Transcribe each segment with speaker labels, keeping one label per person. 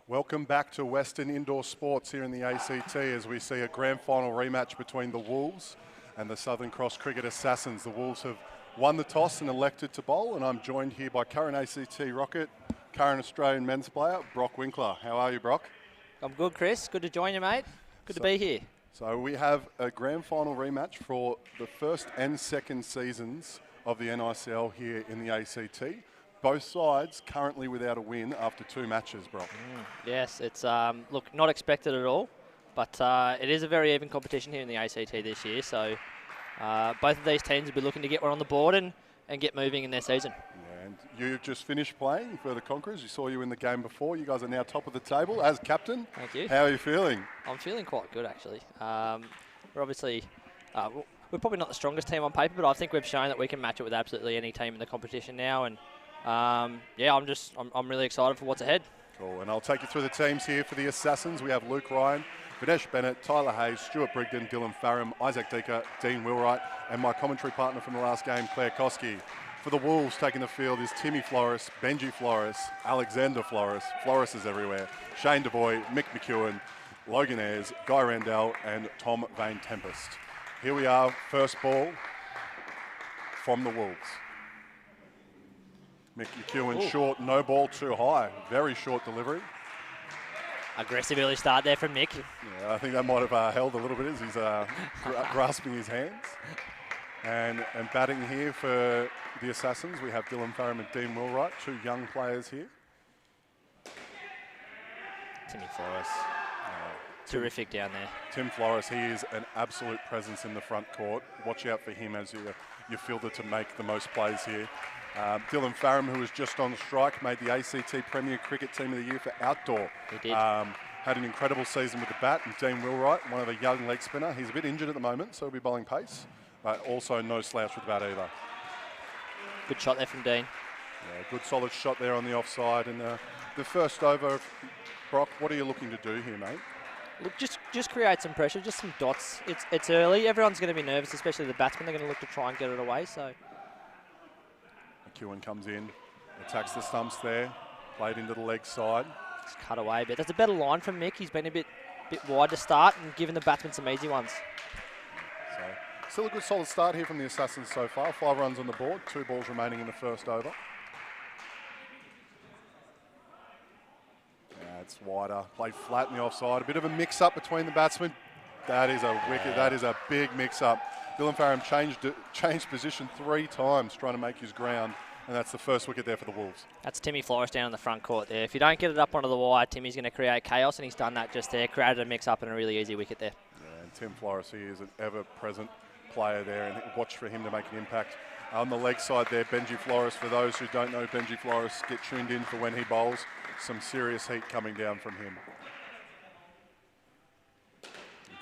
Speaker 1: Welcome back to Weston Indoor Sports here in the ACT as we see a grand final rematch between the Wolves and the Southern Cross Cricket Assassins. The Wolves have won the toss and elected to bowl, and I'm joined here by current ACT Rocket, current Australian men's player, Brock Winkler. How are you, Brock?
Speaker 2: I'm good, Chris. Good to join you, mate. Good to be here.
Speaker 1: So we have a grand final rematch for the first and second seasons of the NICL here in the ACT. Both sides currently without a win after 2 matches, Brock.
Speaker 2: Yes, it's look, not expected at all, but it is a very even competition here in the ACT this year. So both of these teams will be looking to get one on the board and get moving in their season.
Speaker 1: Yeah, and you've just finished playing for the Conquerors. You saw you in the game before. You guys are now top of the table as captain.
Speaker 2: Thank you.
Speaker 1: How are you feeling?
Speaker 2: I'm feeling quite good, actually. We're obviously we're probably not the strongest team on paper, but I think we've shown that we can match it with absolutely any team in the competition now. And yeah, I'm really excited for what's ahead.
Speaker 1: Cool, and I'll take you through the teams here for the Assassins. We have Luke Ryan, Vinesh Bennett, Tyler Hayes, Stuart Brigden, Dylan Farram, Isaac Decker, Dean Wheelwright, and my commentary partner from the last game, Claire Koski. For the Wolves taking the field is Timmy Flores, Benji Flores, Alexander Flores, Flores is everywhere, Shane DeBoy, Mick McEwen, Logan Ayres, Guy Randell, and Tom Vane Tempest. Here we are, first ball from the Wolves. Mick McEwen short, no ball too high. Very short delivery.
Speaker 2: Aggressive early start there from Mick.
Speaker 1: Yeah, I think that might have held a little bit as he's grasping his hands. And batting here for the Assassins, we have Dylan Farram and Dean Wheelwright, 2 young players here.
Speaker 2: Timmy Flores. Terrific down there.
Speaker 1: Tim Flores, he is an absolute presence in the front court. Watch out for him as you fielder to make the most plays here. Dylan Farram, who was just on strike, made the ACT Premier Cricket Team of the Year for outdoor.
Speaker 2: He did.
Speaker 1: Had an incredible season with the bat. And Dean Wheelwright, one of a young leg spinner. He's a bit injured at the moment, so he'll be bowling pace. But also no slouch with the bat either.
Speaker 2: Good shot there from Dean.
Speaker 1: Yeah, good solid shot there on the offside. And the first over, Brock, what are you looking to do here, mate?
Speaker 2: Look, just create some pressure, just some dots. It's early. Everyone's going to be nervous, especially the batsmen. They're going to look to try and get it away. So
Speaker 1: McEwen comes in, attacks the stumps there, played into the leg side.
Speaker 2: Just cut away a bit. That's a better line from Mick. He's been a bit wide to start and given the batsmen some easy ones.
Speaker 1: So still a good solid start here from the Assassins so far. 5 runs on the board, 2 balls remaining in the first over. Yeah, it's wider, played flat in the offside. A bit of a mix-up between the batsmen. That is a wicket. That is a big mix-up. Dylan Farram changed position 3 times trying to make his ground, and that's the first wicket there for the Wolves.
Speaker 2: That's Timmy Flores down in the front court there. If you don't get it up onto the wire, Timmy's going to create chaos, and he's done that just there. Created a mix-up and a really easy wicket there.
Speaker 1: Yeah, and Tim Flores, he is an ever-present player there, and watch for him to make an impact. On the leg side there, Benji Flores. For those who don't know Benji Flores, get tuned in for when he bowls. Some serious heat coming down from him.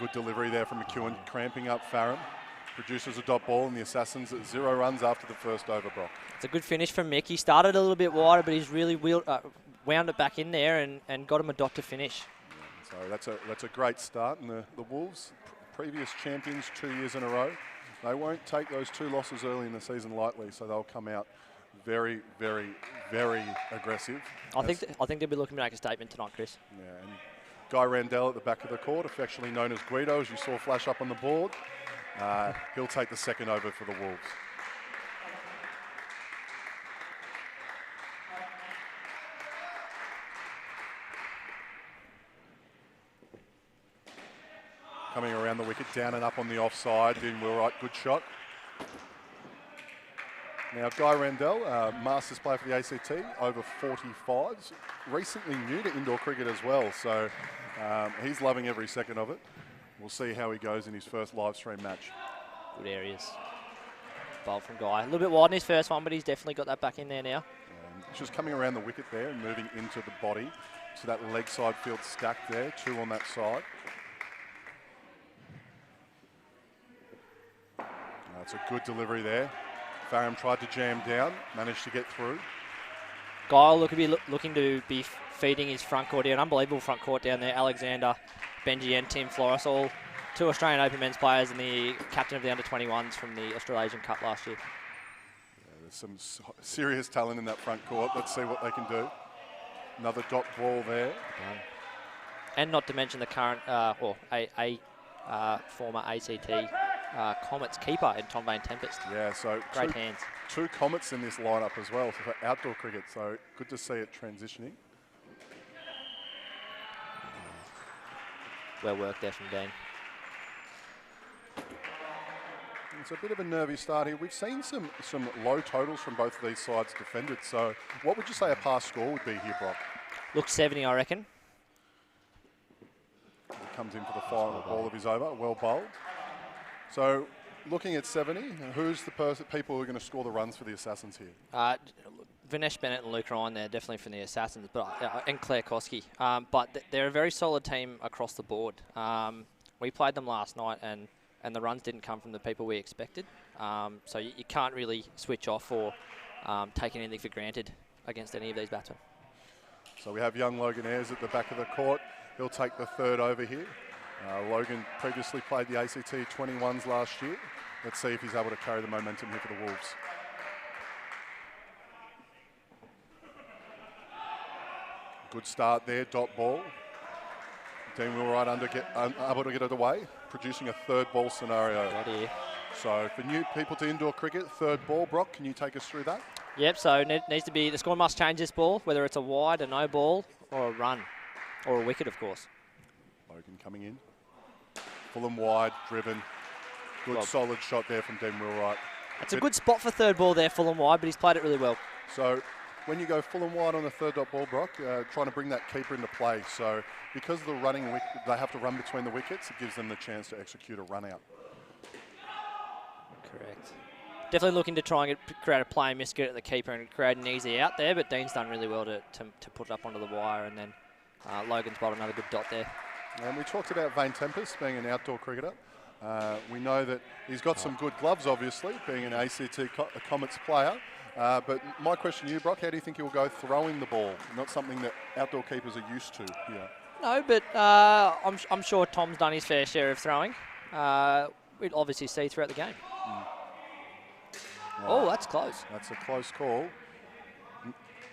Speaker 1: Good delivery there from McEwen, cramping up Farram. Produces a dot ball, and the Assassins at 0 runs after the first over, Brock.
Speaker 2: It's a good finish from Mick. He started a little bit wider, but he's really wound it back in there and got him a dot to finish.
Speaker 1: Yeah, so that's a great start. And the Wolves, previous champions 2 years in a row, they won't take those 2 losses early in the season lightly, so they'll come out very, very, very aggressive.
Speaker 2: I think they'll be looking to make a statement tonight, Chris.
Speaker 1: Yeah, and Guy Randell at the back of the court, affectionately known as Guido, as you saw flash up on the board. He'll take the second over for the Wolves. Coming around the wicket, down and up on the offside. Dean Wheelwright, good shot. Now, Guy Randell, Masters player for the ACT, over 45s. Recently new to indoor cricket as well, so he's loving every second of it. We'll see how he goes in his first live stream match.
Speaker 2: Good areas. Bowl from Guy. A little bit wide in his first one, but he's definitely got that back in there now.
Speaker 1: Just coming around the wicket there and moving into the body. So that leg side field stacked there, 2 on that side. That's a good delivery there. Farram tried to jam down, managed to get through.
Speaker 2: Guy will looking to be feeding his front court here. An unbelievable front court down there. Alexander, Benji and Tim Flores, all 2 Australian Open men's players and the captain of the under-21s from the Australasian Cup last year.
Speaker 1: Yeah, there's some serious talent in that front court. Let's see what they can do. Another dot ball there.
Speaker 2: And not to mention the current, former ACT Comets keeper in Tom Vane Tempest.
Speaker 1: Yeah, so
Speaker 2: great hands.
Speaker 1: 2 Comets in this lineup as well for outdoor cricket, so good to see it transitioning.
Speaker 2: Well worked there from Dean.
Speaker 1: It's a bit of a nervy start here. We've seen some low totals from both of these sides defended, so what would you say a pass score would be here, Brock?
Speaker 2: Look, 70, I reckon.
Speaker 1: He comes in for the final ball of his over, well bowled. So, looking at 70, who's the people who are going to score the runs for the Assassins here?
Speaker 2: Vinesh Bennett and Luke Ryan there, definitely from the Assassins, and Claire Koski. But they're a very solid team across the board. We played them last night, and the runs didn't come from the people we expected. So you can't really switch off or take anything for granted against any of these batsmen.
Speaker 1: So we have young Logan Ayres at the back of the court. He'll take the third over here. Logan previously played the ACT 21s last year. Let's see if he's able to carry the momentum here for the Wolves. Good start there, dot ball. Dean Wheelwright able to get it away, producing a third ball scenario.
Speaker 2: Bloody.
Speaker 1: So for new people to indoor cricket, third ball, Brock, can you take us through that?
Speaker 2: Yep, so it needs to be, the score must change this ball, whether it's a wide, a no ball, or a run, or a wicket, of course.
Speaker 1: Logan coming in. Fulham wide, driven. Good solid shot there from Dean Wheelwright.
Speaker 2: That's a good spot for third ball there, Fulham wide, but he's played it really well.
Speaker 1: So when you go Fulham wide on the third dot ball, Brock, trying to bring that keeper into play. So because of the running, they have to run between the wickets, it gives them the chance to execute a run out.
Speaker 2: Correct. Definitely looking to try and create a play and miss, get at the keeper and create an easy out there, but Dean's done really well to put it up onto the wire, and then Logan's bowled another good dot there.
Speaker 1: And we talked about Vane Tempest being an outdoor cricketer. We know that he's got some good gloves, obviously, being an ACT Comets player. But my question to you, Brock, how do you think he'll go throwing the ball? Not something that outdoor keepers are used to here.
Speaker 2: No, but I'm sure Tom's done his fair share of throwing. We'd obviously see throughout the game. Oh, that's close.
Speaker 1: That's a close call.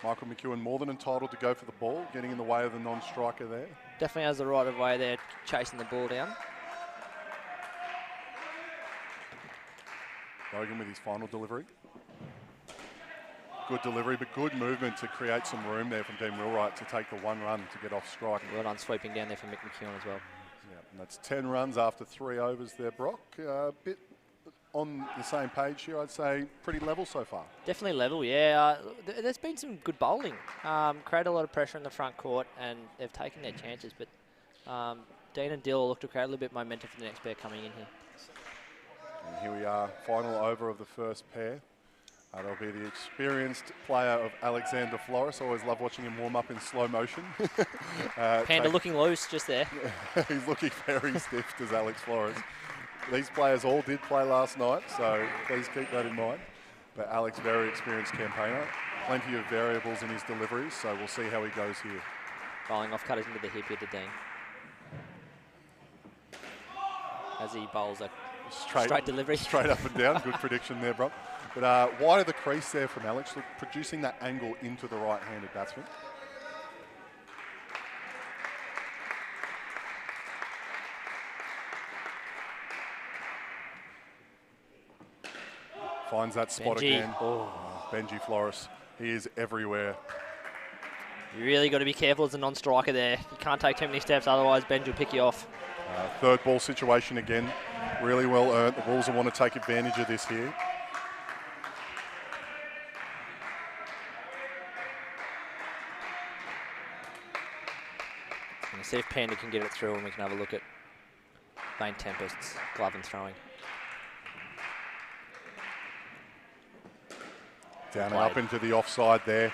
Speaker 1: Michael McEwen more than entitled to go for the ball, getting in the way of the non-striker there.
Speaker 2: Definitely has the right of way there, chasing the ball down.
Speaker 1: Logan with his final delivery. Good delivery, but good movement to create some room there from Dean Wheelwright to take the one run to get off strike.
Speaker 2: Well done sweeping down there from Mick McEwen as well.
Speaker 1: Yeah, and that's 10 runs after 3 overs there, Brock. A bit on the same page here, I'd say pretty level so far.
Speaker 2: Definitely level, yeah. There's been some good bowling. Created a lot of pressure in the front court, and they've taken their chances, but Dean and Dill look to create a little bit of momentum for the next pair coming in here.
Speaker 1: And here we are, final over of the first pair. That'll be the experienced player of Alexander Flores. Always love watching him warm up in slow motion.
Speaker 2: Panda looking loose just there.
Speaker 1: He's looking very stiff, does Alex Flores. These players all did play last night, so please keep that in mind. But Alex, very experienced campaigner. Plenty of variables in his deliveries, so we'll see how he goes here.
Speaker 2: Bowling off cutters into the hip here to Dean. As he bowls a straight delivery.
Speaker 1: Straight up and down. Good prediction there, Brock. But wide of the crease there from Alex, producing that angle into the right-handed batsman. Finds that spot again.
Speaker 2: Oh.
Speaker 1: Benji Flores, he is everywhere.
Speaker 2: You really got to be careful as a non-striker there. You can't take too many steps, otherwise Benji will pick you off.
Speaker 1: Third ball situation again, really well earned. The Wolves will want to take advantage of this here.
Speaker 2: Let's see if Panda can get it through and we can have a look at Vane Tempest's glove and throwing.
Speaker 1: Down and up into the offside there.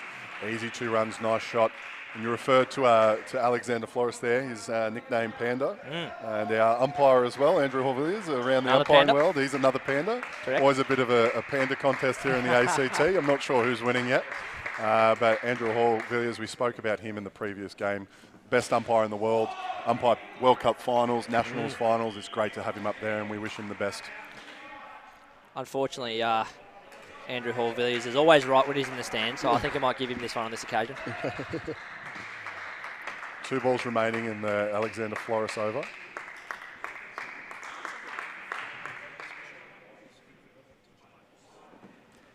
Speaker 1: Easy 2 runs, nice shot. And you referred to Alexander Flores there, his nickname Panda. And our umpire as well, Andrew Horvilliers, around the umpiring world. He's another Panda.
Speaker 2: Correct.
Speaker 1: Always a bit of a Panda contest here in the ACT. I'm not sure who's winning yet. But Andrew Horvilliers, we spoke about him in the previous game. Best umpire in the world. Umpire World Cup finals, Nationals finals. It's great to have him up there and we wish him the best.
Speaker 2: Unfortunately, Andrew Hall-Villiers is always right when he's in the stand, so I think I might give him this one on this occasion.
Speaker 1: 2 balls remaining in the Alexander Flores over.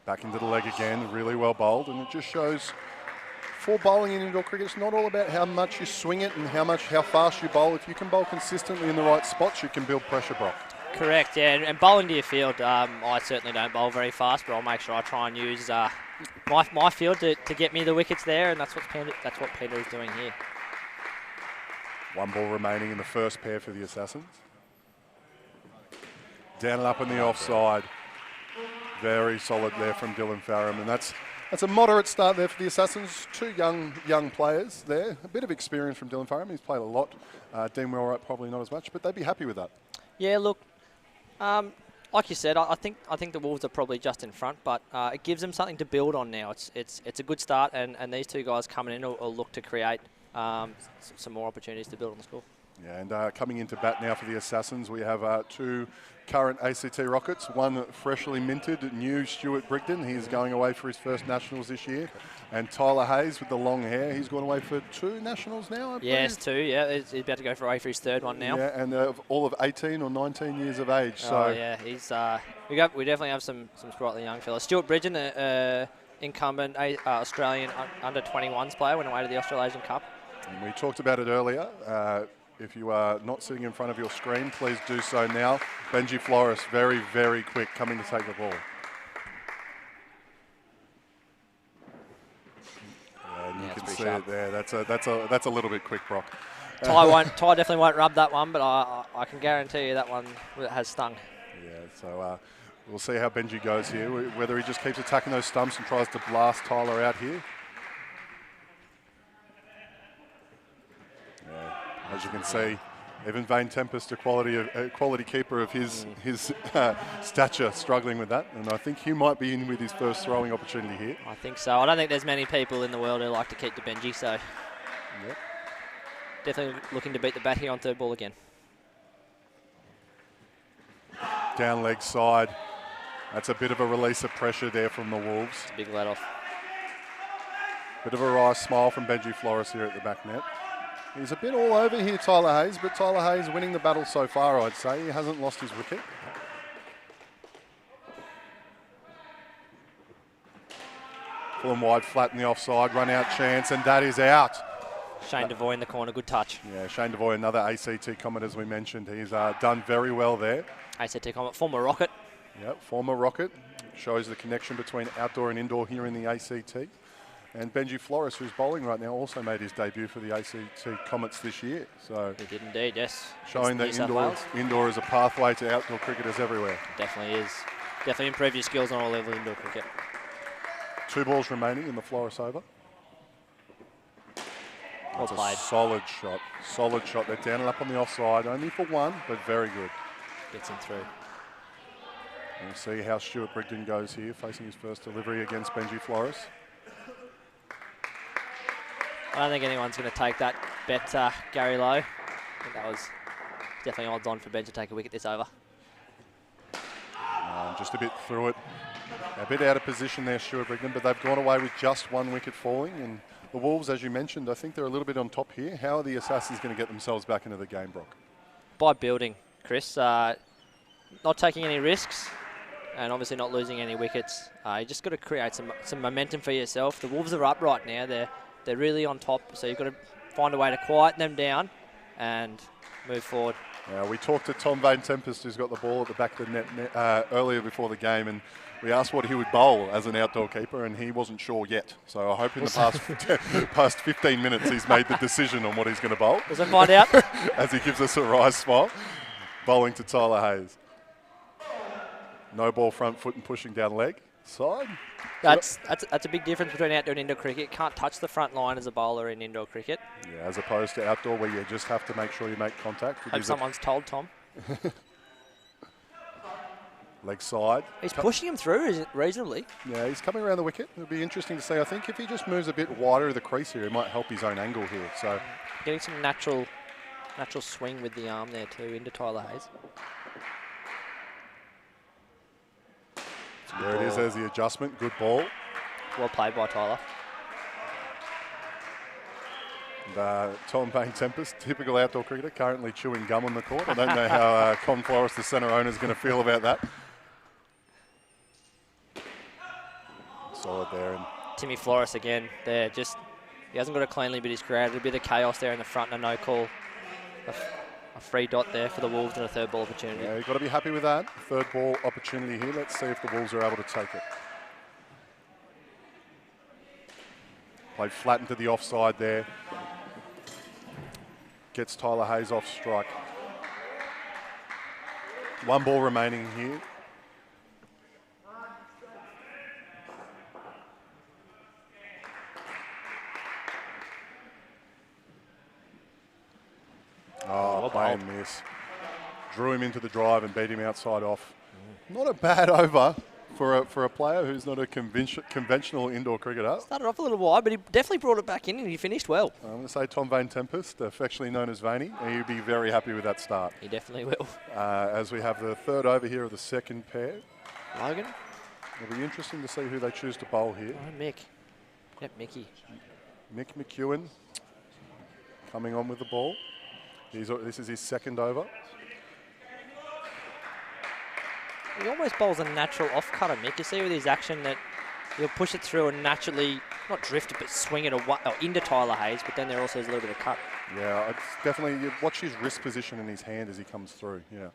Speaker 1: Back into the leg again, really well bowled, and it just shows for bowling in indoor cricket, it's not all about how much you swing it and how fast you bowl. If you can bowl consistently in the right spots, you can build pressure, Brock.
Speaker 2: Correct, yeah, and bowling to your field, I certainly don't bowl very fast, but I'll make sure I try and use my field to get me the wickets there, and that's what Peter is doing here.
Speaker 1: 1 ball remaining in the first pair for the Assassins. Down and up in the offside. Very solid there from Dylan Farram, and that's a moderate start there for the Assassins. 2 young players there. A bit of experience from Dylan Farram. He's played a lot. Dean Wheelwright probably not as much, but they'd be happy with that. Yeah,
Speaker 2: look, like you said, I think the Wolves are probably just in front, but it gives them something to build on now. It's a good start, and these 2 guys coming in will look to create some more opportunities to build on the score.
Speaker 1: Yeah, and coming into bat now for the Assassins, we have 2 current ACT Rockets, one freshly minted, new Stuart Brigden. He's going away for his first Nationals this year. And Tyler Hayes with the long hair, he's gone away for 2 Nationals now, I believe.
Speaker 2: Yes, 2, yeah. He's about to go away for his 3rd one now.
Speaker 1: Yeah, and all of 18 or 19 years of age.
Speaker 2: Oh, yeah, he's we definitely have some sprightly young fellas. Stuart Brigden, incumbent Australian under-21s player, went away to the Australasian Cup.
Speaker 1: And we talked about it earlier. If you are not sitting in front of your screen, please do so now. Benji Flores, very, very quick, coming to take the ball. And you can see it there. That's a little bit quick, Brock.
Speaker 2: Ty definitely won't rub that one, but I can guarantee you that one has stung.
Speaker 1: Yeah, so we'll see how Benji goes here. Whether he just keeps attacking those stumps and tries to blast Tyler out here. As you can see, even Vane Tempest, a quality keeper of his stature, struggling with that. And I think he might be in with his first throwing opportunity here.
Speaker 2: I think so. I don't think there's many people in the world who like to keep the Benji, so
Speaker 1: yep.
Speaker 2: Definitely looking to beat the bat here on 3rd ball again.
Speaker 1: Down leg side. That's a bit of a release of pressure there from the Wolves.
Speaker 2: It's a big let off.
Speaker 1: Bit of a wry smile from Benji Flores here at the back net. He's a bit all over here, Tyler Hayes, but Tyler Hayes winning the battle so far, I'd say. He hasn't lost his wicket. Full and wide, flat in the offside, run out chance, and that is out.
Speaker 2: Shane Devoy in the corner, good touch.
Speaker 1: Yeah, Shane Devoy, another ACT Comet, as we mentioned. He's done very well there.
Speaker 2: ACT Comet, former Rocket.
Speaker 1: Yep, former Rocket. Shows the connection between outdoor and indoor here in the ACT. And Benji Flores, who's bowling right now, also made his debut for the ACT Comets this year. So
Speaker 2: he did indeed, yes.
Speaker 1: Showing that indoor is a pathway to outdoor cricketers everywhere.
Speaker 2: Definitely is. Definitely improve your skills on all levels of indoor cricket.
Speaker 1: 2 balls remaining in the Flores over.
Speaker 2: Well played.
Speaker 1: Solid shot. Solid shot. They're down and up on the offside, only for 1, but very good.
Speaker 2: Gets him through.
Speaker 1: We'll see how Stuart Brigden goes here, facing his first delivery against Benji Flores.
Speaker 2: I don't think anyone's going to take that bet, Gary Lowe. I think that was definitely odds on for Ben to take a wicket this over.
Speaker 1: Just a bit through it. A bit out of position there, Stuart Brigden, but they've gone away with just 1 wicket falling. And the Wolves, as you mentioned, I think they're a little bit on top here. How are the Assassins going to get themselves back into the game, Brock?
Speaker 2: By building, Chris. Not taking any risks and obviously not losing any wickets. You just got to create some momentum for yourself. The Wolves are up right now. They're really on top, so you've got to find a way to quieten them down and move forward.
Speaker 1: We talked to Tom Vane Tempest, who's got the ball at the back of the net earlier before the game, and we asked what he would bowl as an outdoor keeper, and he wasn't sure yet. So I hope in the past 15 minutes he's made the decision on what he's going to bowl.
Speaker 2: Does it find out?
Speaker 1: As he gives us a wry smile. Bowling to Tyler Hayes. No ball front foot and pushing down leg. Side.
Speaker 2: That's a big difference between outdoor and indoor cricket. Can't touch the front line as a bowler in indoor cricket.
Speaker 1: Yeah, as opposed to outdoor where you just have to make sure you make contact.
Speaker 2: Hope someone's told Tom.
Speaker 1: Leg side.
Speaker 2: He's pushing him through reasonably.
Speaker 1: Yeah, he's coming around the wicket. It'll be interesting to see. I think if he just moves a bit wider of the crease here, it might help his own angle here. So
Speaker 2: getting some natural swing with the arm there too into Tyler Hayes.
Speaker 1: There it is, there's the adjustment. Good ball.
Speaker 2: Well played by Tyler.
Speaker 1: And, Tom Payne Tempest, typical outdoor cricketer, currently chewing gum on the court. I don't know how Con Flores, the centre owner, is going to feel about that. Solid there. And
Speaker 2: Timmy Flores again there, he hasn't got it cleanly, but he's created a bit of chaos there in the front and a no call. A free dot there for the Wolves and a third ball opportunity.
Speaker 1: yeah, you've got to be happy with that. Third ball opportunity here. Let's see if the Wolves are able to take it. Played flat into the offside there. Gets Tyler Hayes off strike. One ball remaining here. Oh, play and miss. Drew him into the drive and beat him outside off. Not a bad over for a player who's not a conventional indoor cricketer.
Speaker 2: Started off a little wide, but he definitely brought it back in and he finished well.
Speaker 1: I'm going to say Tom Payne Tempest, affectionately known as Vaney, and he'll be very happy with that start.
Speaker 2: He definitely will.
Speaker 1: As we have the third over here of the second pair.
Speaker 2: Logan?
Speaker 1: It'll be interesting to see who they choose to bowl here.
Speaker 2: Oh, Mick. Yep, Mickey.
Speaker 1: Mick McEwen coming on with the ball. This is his second over.
Speaker 2: He almost bowls a natural off-cutter, Mick. You see with his action that he'll push it through and naturally, not drift it, but swing it into Tyler Hayes, but then there also is a little bit of cut.
Speaker 1: Yeah, it's definitely, you watch his wrist position in his hand as he comes through, yeah.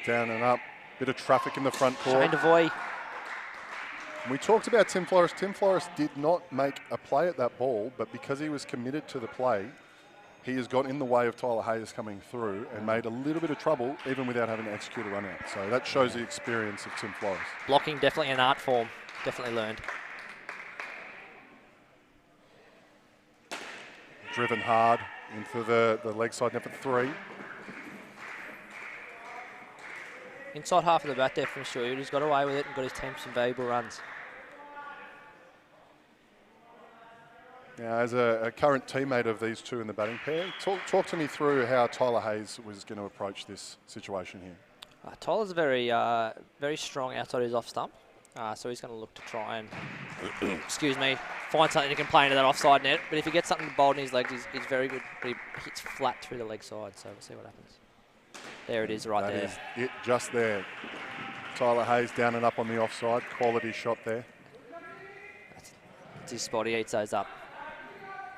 Speaker 1: Down and up, bit of traffic in the front court.
Speaker 2: Shane Devoy.
Speaker 1: We talked about Tim Flores. Tim Flores did not make a play at that ball, but because he was committed to the play, he has got in the way of Tyler Hayes coming through and made a little bit of trouble even without having to execute a run out. So that shows the experience of Tim Flores.
Speaker 2: Blocking definitely an art form. Definitely learned.
Speaker 1: Driven hard into the leg side net for 3.
Speaker 2: Inside half of the bat there from Stewart. He's got away with it and got his team some valuable runs.
Speaker 1: Now, as a current teammate of these two in the batting pair, talk to me through how Tyler Hayes was going to approach this situation here.
Speaker 2: Tyler's very strong outside his off stump, so he's going to look to try and, excuse me, find something to can play into that offside net. But if he gets something bold in his legs, he's very good. But he hits flat through the leg side, so we'll see what happens. There it is, right there.
Speaker 1: That is it, just there. Tyler Hayes down and up on the offside. Quality shot there.
Speaker 2: That's his spot. He eats those up.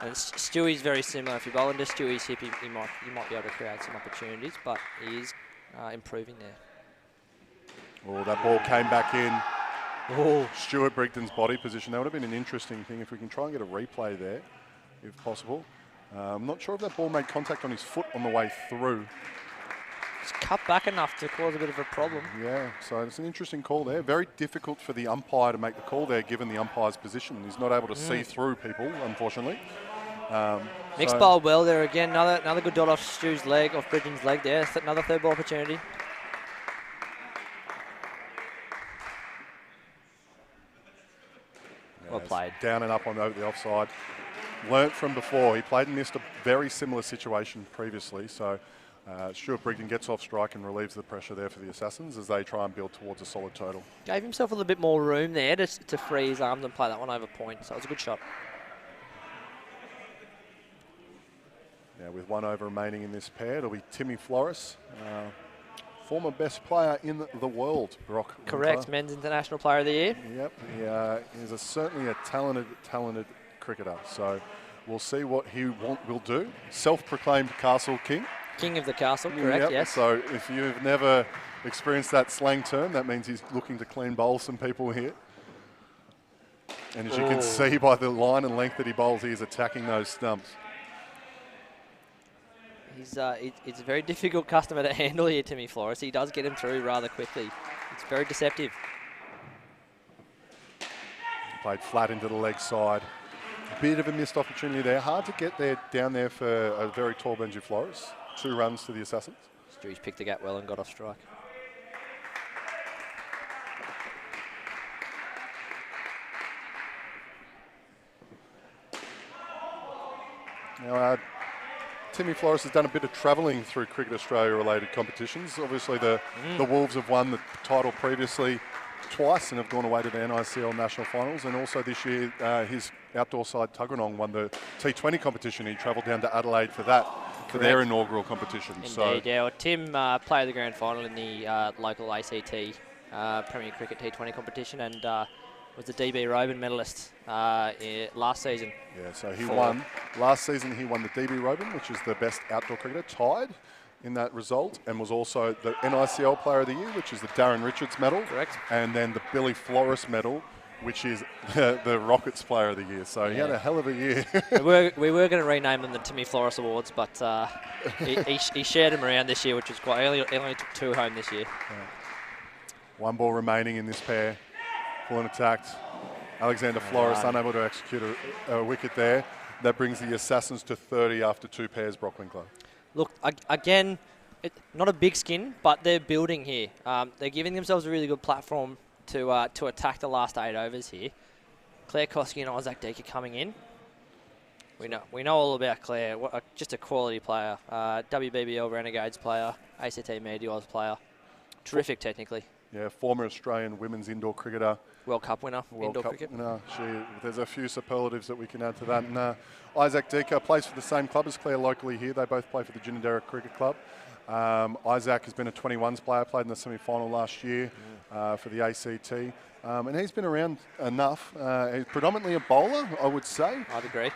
Speaker 2: And Stewie's very similar. If you bowl into Stewie's hip, you might be able to create some opportunities, but he is improving there.
Speaker 1: Oh, that ball came back in.
Speaker 2: Oh.
Speaker 1: Stuart Brigden's body position. That would have been an interesting thing if we can try and get a replay there, if possible. I'm not sure if that ball made contact on his foot on the way through.
Speaker 2: It's cut back enough to cause a bit of a problem.
Speaker 1: Yeah, so it's an interesting call there. Very difficult for the umpire to make the call there, given the umpire's position. He's not able to see through people, unfortunately.
Speaker 2: Mixed bowled well there again. Another good dot off Stu's leg, off Bridgen's leg there. Another third ball opportunity.
Speaker 1: Yeah,
Speaker 2: well played.
Speaker 1: Down and up on over the offside. Learnt from before. He played and missed a very similar situation previously. So Stuart Brigden gets off strike and relieves the pressure there for the Assassins as they try and build towards a solid total. Gave
Speaker 2: himself a little bit more room there to free his arms and play that one over point. So it was a good shot.
Speaker 1: Now with 1 over remaining in this pair, it'll be Timmy Flores, former best player in the world, Brock.
Speaker 2: Correct, Men's International Player of the Year.
Speaker 1: Yep, he's certainly a talented cricketer. So we'll see what he will do. Self-proclaimed Castle King.
Speaker 2: King of the Castle, correct,
Speaker 1: yep.
Speaker 2: Yes.
Speaker 1: So if you've never experienced that slang term, that means he's looking to clean bowl some people here. And as you can see by the line and length that he bowls, he is attacking those stumps.
Speaker 2: It's a very difficult customer to handle here, Timmy Flores. He does get him through rather quickly. It's very deceptive.
Speaker 1: Played flat into the leg side. Bit of a missed opportunity there. Hard to get there down there for a very tall Benji Flores. 2 runs to the Assassins.
Speaker 2: Stewie's picked the gap well and got off strike.
Speaker 1: Now, Timmy Flores has done a bit of travelling through Cricket Australia related competitions. Obviously the Wolves have won the title previously twice and have gone away to the NICL National Finals. And also this year, his outdoor side, Tuggeranong, won the T20 competition. He travelled down to Adelaide for that, for their inaugural competition.
Speaker 2: Indeed, yeah. Well, Tim played the grand final in the local ACT Premier Cricket T20 competition and was the DB Robin medalist last season.
Speaker 1: Yeah, so he won. Last season he won the DB Robin, which is the best outdoor cricketer, tied in that result, and was also the NICL Player of the Year, which is the Darren Richards medal.
Speaker 2: Correct.
Speaker 1: And then the Billy Flores medal, which is the Rockets Player of the Year. So he had a hell of a year.
Speaker 2: we were going to rename them the Timmy Flores Awards, but he shared them around this year, which was quite early. He only took 2 home this year.
Speaker 1: Yeah. 1 ball remaining in this pair. Full and attacked. Alexander Flores unable to execute a wicket there. That brings the Assassins to 30 after 2 pairs, Brock Winkler.
Speaker 2: Look, again, not a big skin, but they're building here. They're giving themselves a really good platform to attack the last 8 overs here. Claire Koski and Isaac Deaker coming in. We know all about Claire. Just a quality player. WBBL Renegades player, ACT Meteors player. Terrific technically.
Speaker 1: Yeah, former Australian women's indoor cricketer.
Speaker 2: World Cup winner,
Speaker 1: World
Speaker 2: indoor
Speaker 1: Cup
Speaker 2: cricket.
Speaker 1: winner. There's a few superlatives that we can add to that. And Isaac Deaker plays for the same club as Claire locally here. They both play for the Ginninderra Cricket Club. Isaac has been a 21s player, played in the semi-final last year for the ACT. And he's been around enough. He's predominantly a bowler, I would say.
Speaker 2: I'd agree.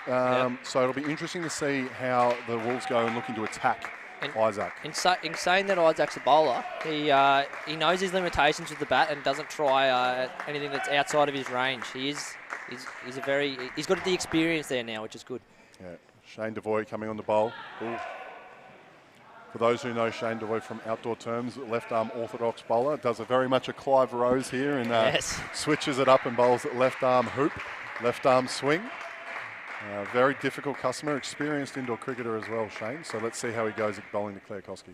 Speaker 1: So it'll be interesting to see how the Wolves go and looking to attack Isaac.
Speaker 2: In saying that Isaac's a bowler, he knows his limitations with the bat and doesn't try anything that's outside of his range. He's got the experience there now, which is good.
Speaker 1: Yeah, Shane Devoy coming on the bowl. Ooh. For those who know Shane Devoy from outdoor terms, left arm orthodox bowler, does a very much a Clive Rose here and switches it up and bowls left arm hoop, left arm swing. Very difficult customer, experienced indoor cricketer as well, Shane. So let's see how he goes at bowling to Claire Koski.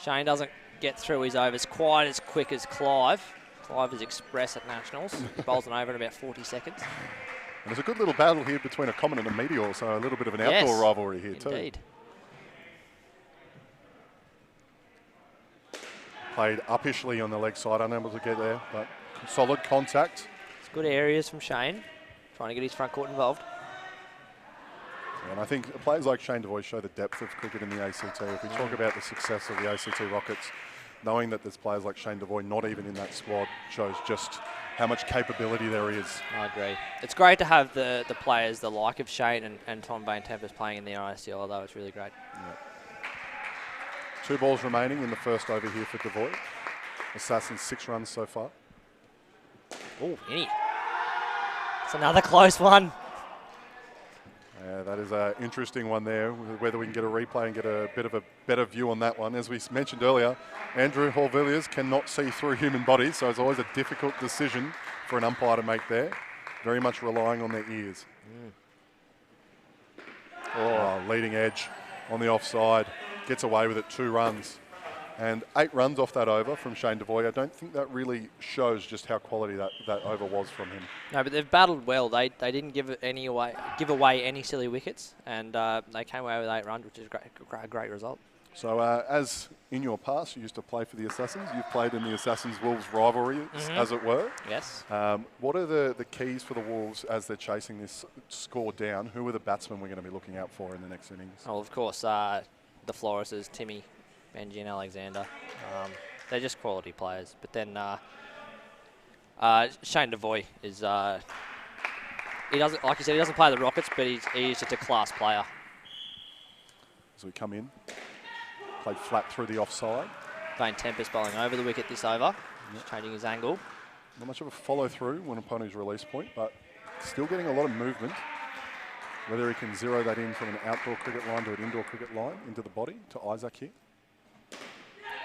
Speaker 2: Shane doesn't get through his overs quite as quick as Clive. Clive is express at Nationals. He bowls an over in about 40 seconds.
Speaker 1: And there's a good little battle here between a Common and a Meteor, so a little bit of an outdoor rivalry here too.
Speaker 2: Indeed.
Speaker 1: Played uppishly on the leg side, unable to get there, but solid contact.
Speaker 2: It's good areas from Shane. Trying to get his front court involved.
Speaker 1: And I think players like Shane Devoy show the depth of cricket in the ACT. If we talk about the success of the ACT Rockets, knowing that there's players like Shane Devoy not even in that squad shows just how much capability there is.
Speaker 2: I agree. It's great to have the players the like of Shane and Tom Bain Tempest playing in the NICL, though. It's really great.
Speaker 1: Yeah. 2 balls remaining in the first over here for Devoy. Assassins 6 runs so far.
Speaker 2: Oh, any. It's another close one.
Speaker 1: Yeah, that is an interesting one there, whether we can get a replay and get a bit of a better view on that one. As we mentioned earlier, Andrew Hall-Villiers cannot see through human bodies, so it's always a difficult decision for an umpire to make there, very much relying on their ears. Leading edge on the offside, gets away with it, 2 runs. And 8 runs off that over from Shane Devoy. I don't think that really shows just how quality that over was from him.
Speaker 2: No, but they've battled well. They didn't give away any silly wickets, and they came away with 8 runs, which is a great result.
Speaker 1: So as in your past, you used to play for the Assassins. You've played in the Assassins-Wolves rivalry, as it were.
Speaker 2: Yes.
Speaker 1: What are the keys for the Wolves as they're chasing this score down? Who are the batsmen we're going to be looking out for in the next innings?
Speaker 2: Oh, of course, the Floreses, Timmy, Benji and Alexander. They're just quality players. But then Shane Devoy is, he doesn't, like you said, he doesn't play the Rockets, but he's just a class player.
Speaker 1: As we come in, played flat through the offside.
Speaker 2: Bain Tempest bowling over the wicket this over, changing his angle.
Speaker 1: Not much of a follow through when upon his release point, but still getting a lot of movement. Whether he can zero that in from an outdoor cricket line to an indoor cricket line into the body to Isaac here.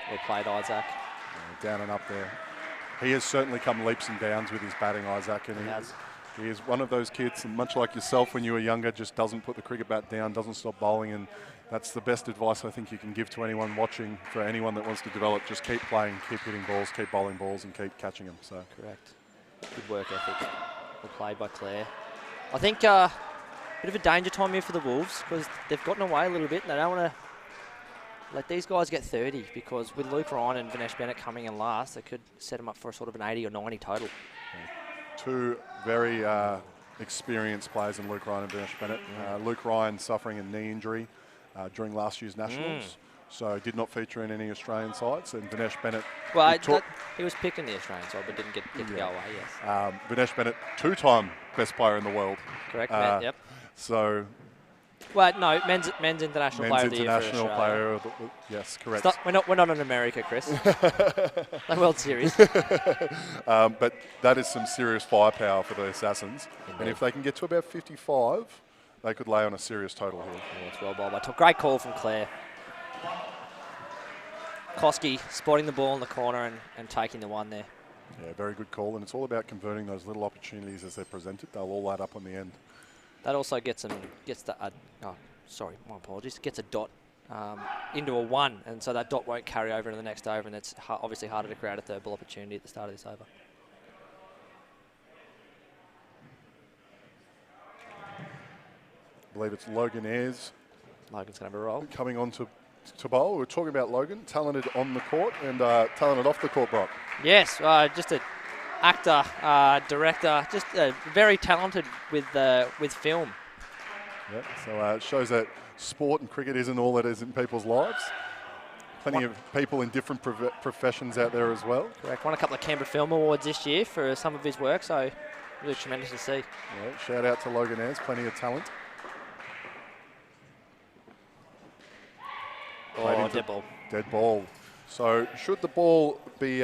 Speaker 2: Well played, Isaac.
Speaker 1: Down and up there. He has certainly come leaps and bounds with his batting, Isaac, and he is one of those kids, much like yourself when you were younger, just doesn't put the cricket bat down, doesn't stop bowling, and that's the best advice I think you can give to anyone watching, for anyone that wants to develop. Just keep playing, keep hitting balls, keep bowling balls, and keep catching them. So
Speaker 2: correct. Good work ethic. Well played by Claire. I think bit of a danger time here for the Wolves because they've gotten away a little bit and they don't want to let these guys get 30, because with Luke Ryan and Vinesh Bennett coming in last, they could set them up for a sort of an 80 or 90 total.
Speaker 1: Two very experienced players in Luke Ryan and Vinesh Bennett. Luke Ryan suffering a knee injury during last year's Nationals, so did not feature in any Australian sides. And Vinesh Bennett,
Speaker 2: well, he was picked in the Australian side, but didn't get to go away. Yes.
Speaker 1: Vinesh Bennett, 2-time best player in the world.
Speaker 2: Correct. Yep.
Speaker 1: So.
Speaker 2: Well, no, men's international player of the year for
Speaker 1: international
Speaker 2: Australia.
Speaker 1: player. Yes, correct.
Speaker 2: We're not in America, Chris. The World Series.
Speaker 1: But that is some serious firepower for the Assassins.
Speaker 2: Indeed.
Speaker 1: And if they can get to about 55, they could lay on a serious total here.
Speaker 2: Yeah, it's well bowled by Top. Great call from Claire. Koski spotting the ball in the corner and taking the one there.
Speaker 1: Yeah, very good call. And it's all about converting those little opportunities as they're presented. They'll all add up on the end.
Speaker 2: That also gets a dot into a 1, and so that dot won't carry over into the next over, and it's obviously harder to create a third ball opportunity at the start of this over.
Speaker 1: I believe it's Logan Ayres.
Speaker 2: Logan's going to have a roll.
Speaker 1: Coming on to bowl. We were talking about Logan, talented on the court and talented off the court, Brock.
Speaker 2: Yes, just a actor, director, just very talented with film.
Speaker 1: Yeah, so it shows that sport and cricket isn't all that is in people's lives. Plenty of people in different professions out there as well.
Speaker 2: Correct. Won a couple of Canberra Film Awards this year for some of his work, so really tremendous to see.
Speaker 1: Yeah, shout out to Logan Ayres, plenty of talent.
Speaker 2: Dead ball.
Speaker 1: Dead ball. So should the ball be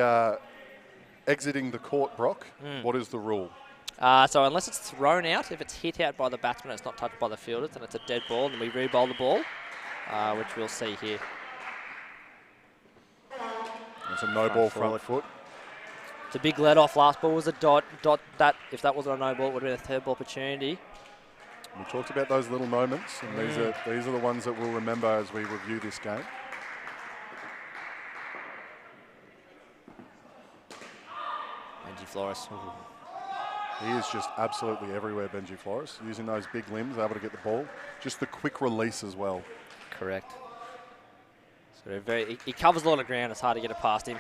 Speaker 1: exiting the court, Brock, what is the rule?
Speaker 2: So unless it's thrown out, if it's hit out by the batsman and it's not touched by the fielders, then it's a dead ball, and we re-bowl the ball, which we'll see here.
Speaker 1: It's a no ball front foot.
Speaker 2: It's a big let-off. Last ball was a dot. That if that wasn't a no ball, it would have been a third ball opportunity.
Speaker 1: We talked about those little moments, and these are the ones that we'll remember as we review this game.
Speaker 2: Benji Flores.
Speaker 1: He is just absolutely everywhere, Benji Flores, using those big limbs, able to get the ball. Just the quick release as well.
Speaker 2: Correct. So he covers a lot of ground. It's hard to get it past him.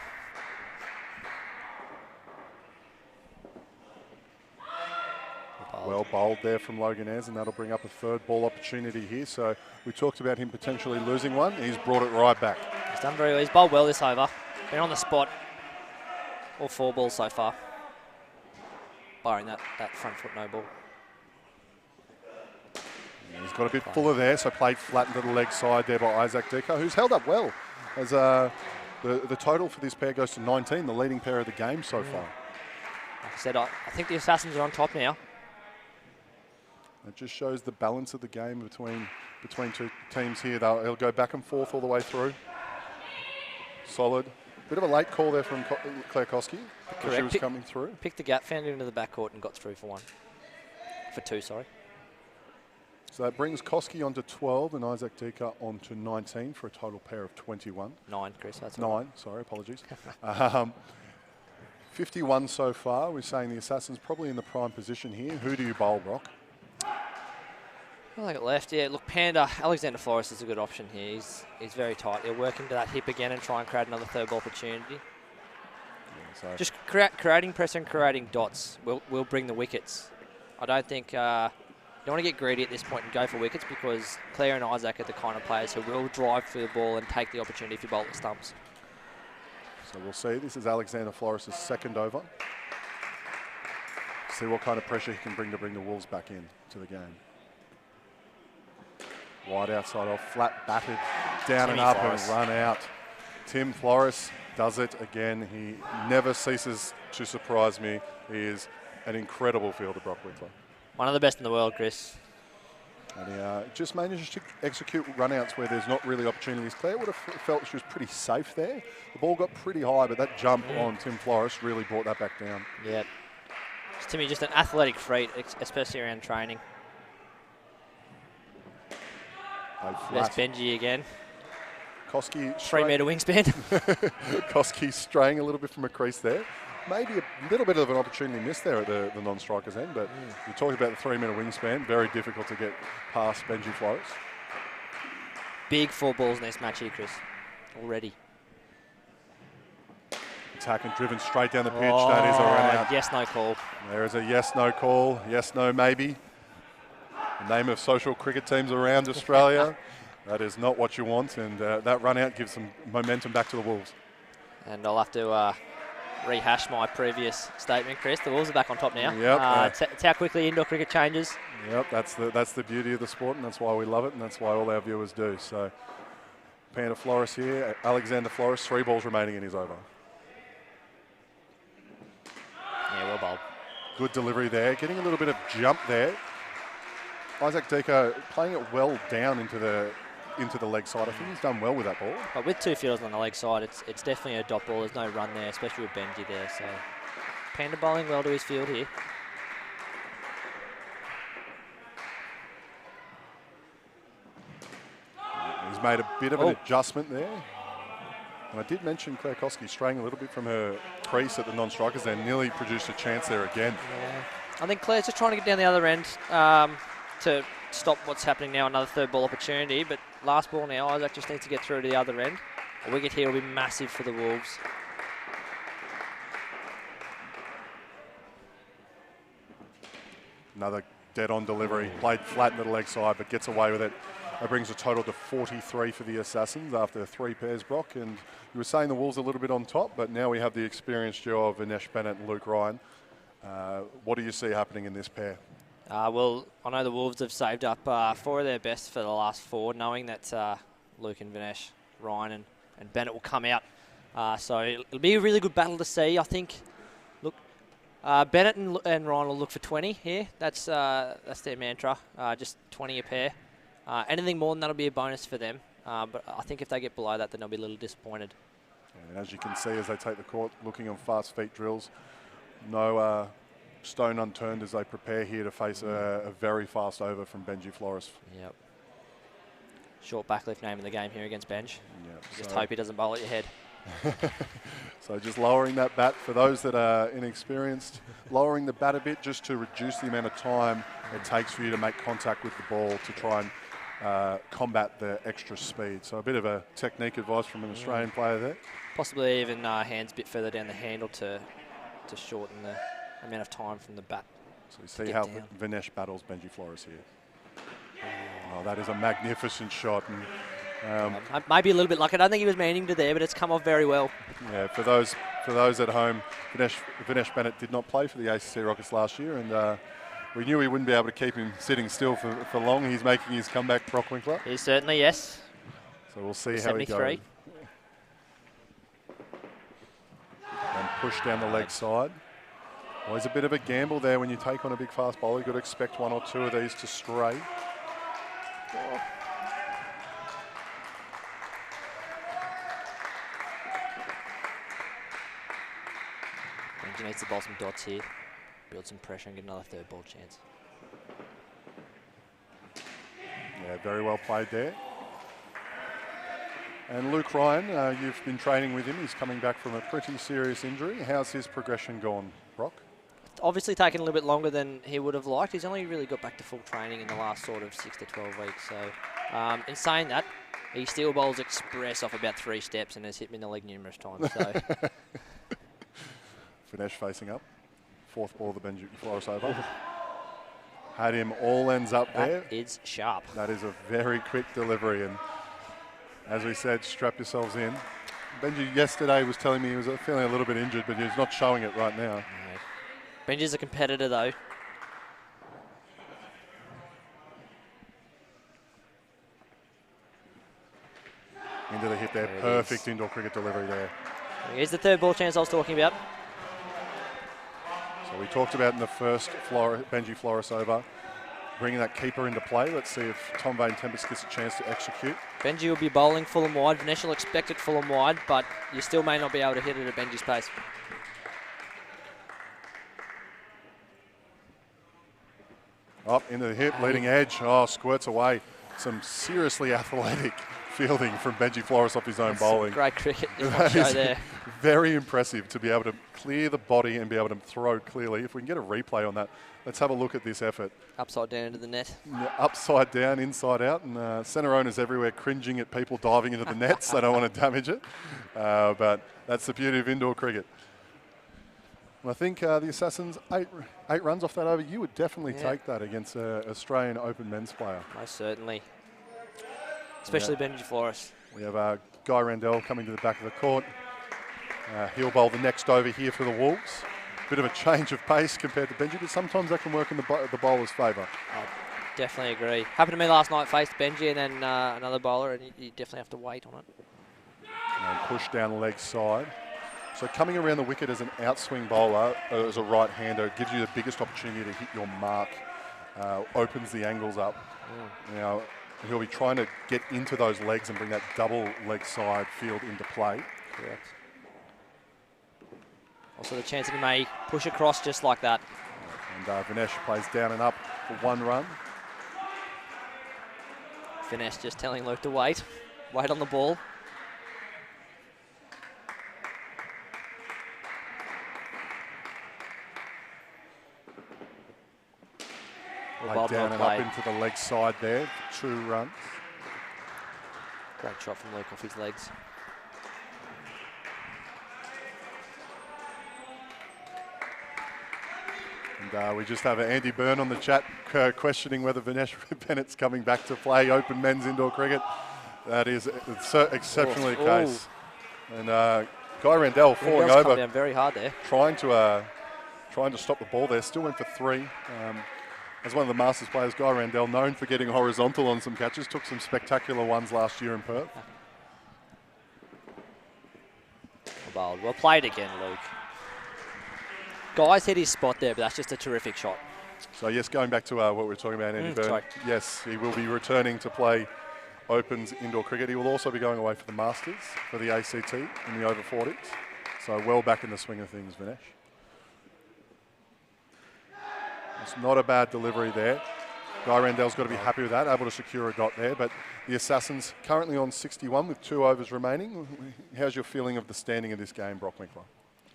Speaker 1: Well bowled there from Logan Ayres, and that'll bring up a third ball opportunity here. So we talked about him potentially losing one. He's brought it right back.
Speaker 2: He's done very well. He's bowled well this over. Been on the spot. All 4 balls so far. Barring that front foot no ball.
Speaker 1: He's got a bit fuller there, so played flat into the leg side there by Isaac Decker, who's held up well. As the total for this pair goes to 19, the leading pair of the game so far.
Speaker 2: Like I said, I think the Assassins are on top now.
Speaker 1: It just shows the balance of the game between two teams here. They'll go back and forth all the way through. Solid. Bit of a late call there from Claire Koski. Correct. She was coming through.
Speaker 2: Picked the gap, found it into the backcourt and got through for 2, sorry.
Speaker 1: So that brings Koski onto 12 and Isaac Decker onto 19 for a total pair of 21.
Speaker 2: 9, Chris. That's
Speaker 1: 9,
Speaker 2: right.
Speaker 1: Sorry, apologies. 51 so far. We're saying the Assassins probably in the prime position here. Who do you bowl, Brock?
Speaker 2: I think it left. Yeah, look, Panda, Alexander Flores is a good option here. He's very tight. He'll work into that hip again and try and create another third ball opportunity.
Speaker 1: Yeah, so
Speaker 2: just creating pressure and creating dots will bring the wickets. I don't think... you don't want to get greedy at this point and go for wickets, because Claire and Isaac are the kind of players who will drive through the ball and take the opportunity if you bowl the stumps.
Speaker 1: So we'll see. This is Alexander Flores' second over. See what kind of pressure he can bring to bring the Wolves back in to the game. Wide outside off, flat batted, down and up and run out. Tim Flores does it again. He never ceases to surprise me. He is an incredible fielder, Brock Whitler.
Speaker 2: One of the best in the world, Chris.
Speaker 1: And he just manages to execute runouts where there's not really opportunities. Claire would have felt she was pretty safe there. The ball got pretty high, but that jump on Tim Flores really brought that back down.
Speaker 2: Yeah. Timmy, just an athletic freak, especially around training. There's Benji again.
Speaker 1: Koski
Speaker 2: 3 metre wingspan.
Speaker 1: Koski straying a little bit from a crease there. Maybe a little bit of an opportunity missed there at the non-striker's end, but you talked about the 3 metre wingspan. Very difficult to get past Benji Flores.
Speaker 2: Big 4 balls in this match here, Chris. already.
Speaker 1: Attack and driven straight down the pitch. That is a run out.
Speaker 2: Yes, no call.
Speaker 1: There is a yes, no call. Yes, no, maybe. The name of social cricket teams around Australia. That is not what you want, and that run out gives some momentum back to the Wolves.
Speaker 2: And I'll have to rehash my previous statement, Chris. The Wolves are back on top now.
Speaker 1: Yep.
Speaker 2: It's how quickly indoor cricket changes.
Speaker 1: Yep, that's the beauty of the sport, and that's why we love it, and that's why all our viewers do. So, Panda Flores here, Alexander Flores, 3 balls remaining in his over.
Speaker 2: Yeah, well bowled.
Speaker 1: Good delivery there, getting a little bit of jump there. Isaac Deco playing it well down into the leg side. I think he's done well with that ball.
Speaker 2: But with 2 fielders on the leg side, it's definitely a dot ball. There's no run there, especially with Benji there. So Panda bowling well to his field here.
Speaker 1: He's made a bit of an adjustment there. And I did mention Claire Koski straying a little bit from her crease at the non-strikers there, nearly produced a chance there again.
Speaker 2: Yeah. I think Claire's just trying to get down the other end to stop what's happening now, another 3rd ball opportunity. But last ball now, Isaac just needs to get through to the other end. A wicket here will be massive for the Wolves.
Speaker 1: Another dead-on delivery, played flat into the leg side, but gets away with it. That brings a total to 43 for the Assassins after 3 pairs, Brock. And you were saying the Wolves a little bit on top, but now we have the experienced duo of Vinesh Bennett and Luke Ryan. What do you see happening in this pair?
Speaker 2: Well, I know the Wolves have saved up 4 of their best for the last 4, knowing that Luke and Vinesh, Ryan and Bennett will come out. So it'll be a really good battle to see. I think, look, Bennett and Ryan will look for 20 here. That's their mantra, just 20 a pair. Anything more than that will be a bonus for them. But I think if they get below that, then they'll be a little disappointed.
Speaker 1: And as you can see, as they take the court, looking on fast feet drills, no stone unturned as they prepare here to face a very fast over from Benji Flores.
Speaker 2: Yep. Short backlift name in the game here against Benj.
Speaker 1: Yep.
Speaker 2: Just hope he doesn't bowl at your head.
Speaker 1: So just lowering that bat for those that are inexperienced, lowering the bat a bit just to reduce the amount of time it takes for you to make contact with the ball to try and combat the extra speed. So a bit of a technique advice from an Australian player there.
Speaker 2: Possibly even hands a bit further down the handle to shorten the amount of time from the bat.
Speaker 1: So you see how Vinesh battles Benji Flores here. Oh, that is a magnificent shot. And,
Speaker 2: maybe a little bit lucky. I don't think he was meaning to there, but it's come off very well.
Speaker 1: Yeah, for those at home, Vinesh Bennett did not play for the ACC Rockets last year, and we knew we wouldn't be able to keep him sitting still for long. He's making his comeback, Brock Winkler.
Speaker 2: He certainly, yes.
Speaker 1: So we'll see how he goes. And push down the leg side. Always a bit of a gamble there when you take on a big fast bowler. You've got to expect 1 or 2 of these to stray. Oh.
Speaker 2: Benji needs to bowl some dots here, build some pressure and get another 3rd ball chance.
Speaker 1: Yeah, very well played there. And Luke Ryan, you've been training with him. He's coming back from a pretty serious injury. How's his progression gone, Brock?
Speaker 2: Obviously taken a little bit longer than he would have liked. He's only really got back to full training in the last sort of 6 to 12 weeks. So in saying that, he still bowls express off about 3 steps and has hit me in the leg numerous times. So.
Speaker 1: Vinesh facing up. 4th ball, the Benji Flores over. Had him all ends up there.
Speaker 2: That is sharp.
Speaker 1: That is a very quick delivery. And as we said, strap yourselves in. Benji yesterday was telling me he was feeling a little bit injured, but he's not showing it right now.
Speaker 2: No. Benji's a competitor, though.
Speaker 1: Into the hit there. Perfect indoor cricket delivery there.
Speaker 2: Here's the 3rd ball chance I was talking about.
Speaker 1: So we talked about in the first Benji Flores over, bringing that keeper into play. Let's see if Tom Vane Tempest gets a chance to execute.
Speaker 2: Benji will be bowling full and wide. Vinesh will expect it full and wide, but you still may not be able to hit it at Benji's pace. Up
Speaker 1: into the hip, leading edge. Oh, squirts away. Some seriously athletic fielding from Benji Flores off his own bowling.
Speaker 2: Great cricket. Show there.
Speaker 1: Very impressive to be able to clear the body and be able to throw clearly. If we can get a replay on that, let's have a look at this effort.
Speaker 2: Upside down into the net.
Speaker 1: Yeah, upside down, inside out, and centre owners everywhere cringing at people diving into the nets. They don't want to damage it, but that's the beauty of indoor cricket. And I think the Assassins, eight runs off that over. You would definitely take that against an Australian Open men's player.
Speaker 2: Most certainly. Especially Benji Flores.
Speaker 1: We have Guy Randell coming to the back of the court. He'll bowl the next over here for the Wolves. Bit of a change of pace compared to Benji, but sometimes that can work in the bowler's favour.
Speaker 2: I definitely agree. Happened to me last night, faced Benji and then another bowler, and you definitely have to wait on it.
Speaker 1: And push down the leg side. So coming around the wicket as an outswing bowler, as a right-hander, gives you the biggest opportunity to hit your mark, opens the angles up. Now, he'll be trying to get into those legs and bring that double leg side field into play.
Speaker 2: Correct. Also the chance that he may push across just like that.
Speaker 1: And Vinesh plays down and up for 1 run.
Speaker 2: Vinesh just telling Luke to wait. Wait on the ball.
Speaker 1: Down and up into the leg side there for 2 runs.
Speaker 2: Great shot from Luke off his legs.
Speaker 1: And we just have Andy Byrne on the chat questioning whether Vinesh Bennett's coming back to play Open men's indoor cricket. That is exceptionally the case. And Guy Randell falling over.
Speaker 2: Down very hard there.
Speaker 1: Trying to stop the ball there. Still went for 3. As one of the Masters players, Guy Randell, known for getting horizontal on some catches, took some spectacular ones last year in Perth.
Speaker 2: Well played again, Luke. Guy's hit his spot there, but that's just a terrific shot.
Speaker 1: So yes, going back to what we were talking about, Andy Byrne.
Speaker 2: Sorry.
Speaker 1: Yes, he will be returning to play Opens indoor cricket. He will also be going away for the Masters, for the ACT in the over 40s. So well back in the swing of things, Vinesh. It's not a bad delivery there. Guy Randell's got to be happy with that, able to secure a dot there. But the Assassins currently on 61 with 2 overs remaining. How's your feeling of the standing of this game, Brock Winkler?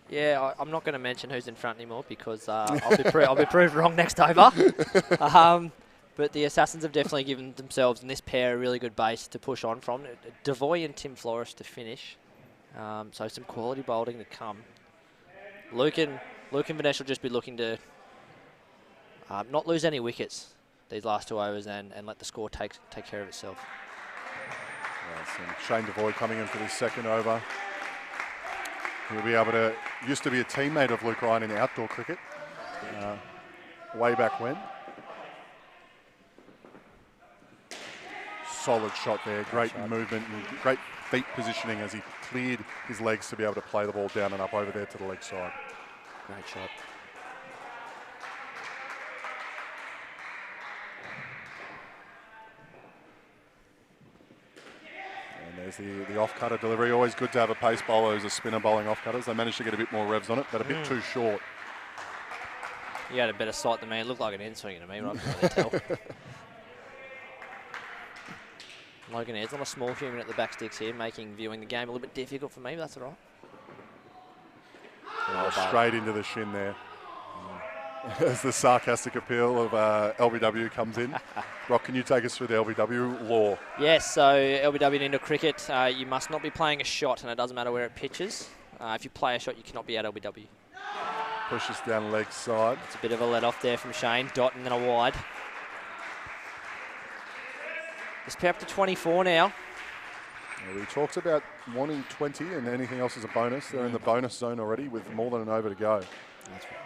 Speaker 2: Yeah, I'm not going to mention who's in front anymore because I'll be proved wrong next over. But the Assassins have definitely given themselves and this pair a really good base to push on from. Devoy and Tim Flores to finish. So some quality bowling to come. Luke and Vinesh will just be looking to not lose any wickets these last 2 overs and let the score take care of itself.
Speaker 1: Yes, and Shane Devoy coming in for the 2nd over. He'll be able to, used to be a teammate of Luke Ryan in outdoor cricket, way back when. Solid shot there, great movement, and great feet positioning as he cleared his legs to be able to play the ball down and up over there to the leg side.
Speaker 2: Great shot.
Speaker 1: There's the off-cutter delivery. Always good to have a pace bowler who's a spinner bowling off-cutters. They managed to get a bit more revs on it, but a bit too short.
Speaker 2: You had a better sight than me. It looked like an in-swinger to me, right? I tell. Logan Aird's not a small human at the back sticks here, making viewing the game a little bit difficult for me, but that's all right.
Speaker 1: Straight into the shin there. As the sarcastic appeal of LBW comes in. Brock, can you take us through the LBW law?
Speaker 2: Yes, so LBW in indoor cricket, you must not be playing a shot, and it doesn't matter where it pitches. If you play a shot, you cannot be at LBW.
Speaker 1: Pushes down leg side.
Speaker 2: It's a bit of a let off there from Shane. Dot and then a wide. This pair up to 24 now.
Speaker 1: Yeah, we talked about wanting 20 and anything else is a bonus. They're in the bonus zone already with more than an over to go.
Speaker 2: That's right.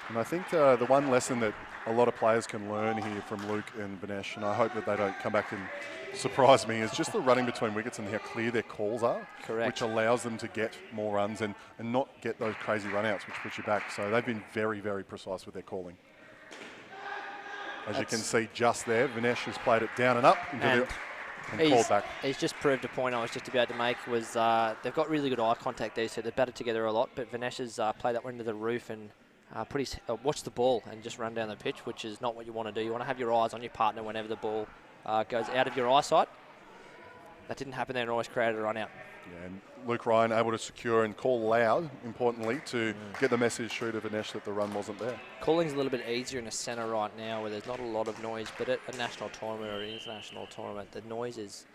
Speaker 1: And I think the one lesson that a lot of players can learn here from Luke and Vinesh, and I hope that they don't come back and surprise me, is just the running between wickets and how clear their calls are.
Speaker 2: Correct.
Speaker 1: Which allows them to get more runs and not get those crazy run-outs which push you back. So they've been very, very precise with their calling. As you can see just there, Vinesh has played it down and up and called back.
Speaker 2: He's just proved a point I was just about to make was they've got really good eye contact there, so they've batted together a lot, but Vinesh has played that one into the roof and put his watch the ball and just run down the pitch, which is not what you want to do. You want to have your eyes on your partner whenever the ball goes out of your eyesight. That didn't happen there and always created a run out.
Speaker 1: Yeah, and Luke Ryan able to secure and call loud, importantly, to get the message through to Vinesh that the run wasn't there.
Speaker 2: Calling's a little bit easier in a centre right now where there's not a lot of noise, but at a national tournament or an international tournament, the noise is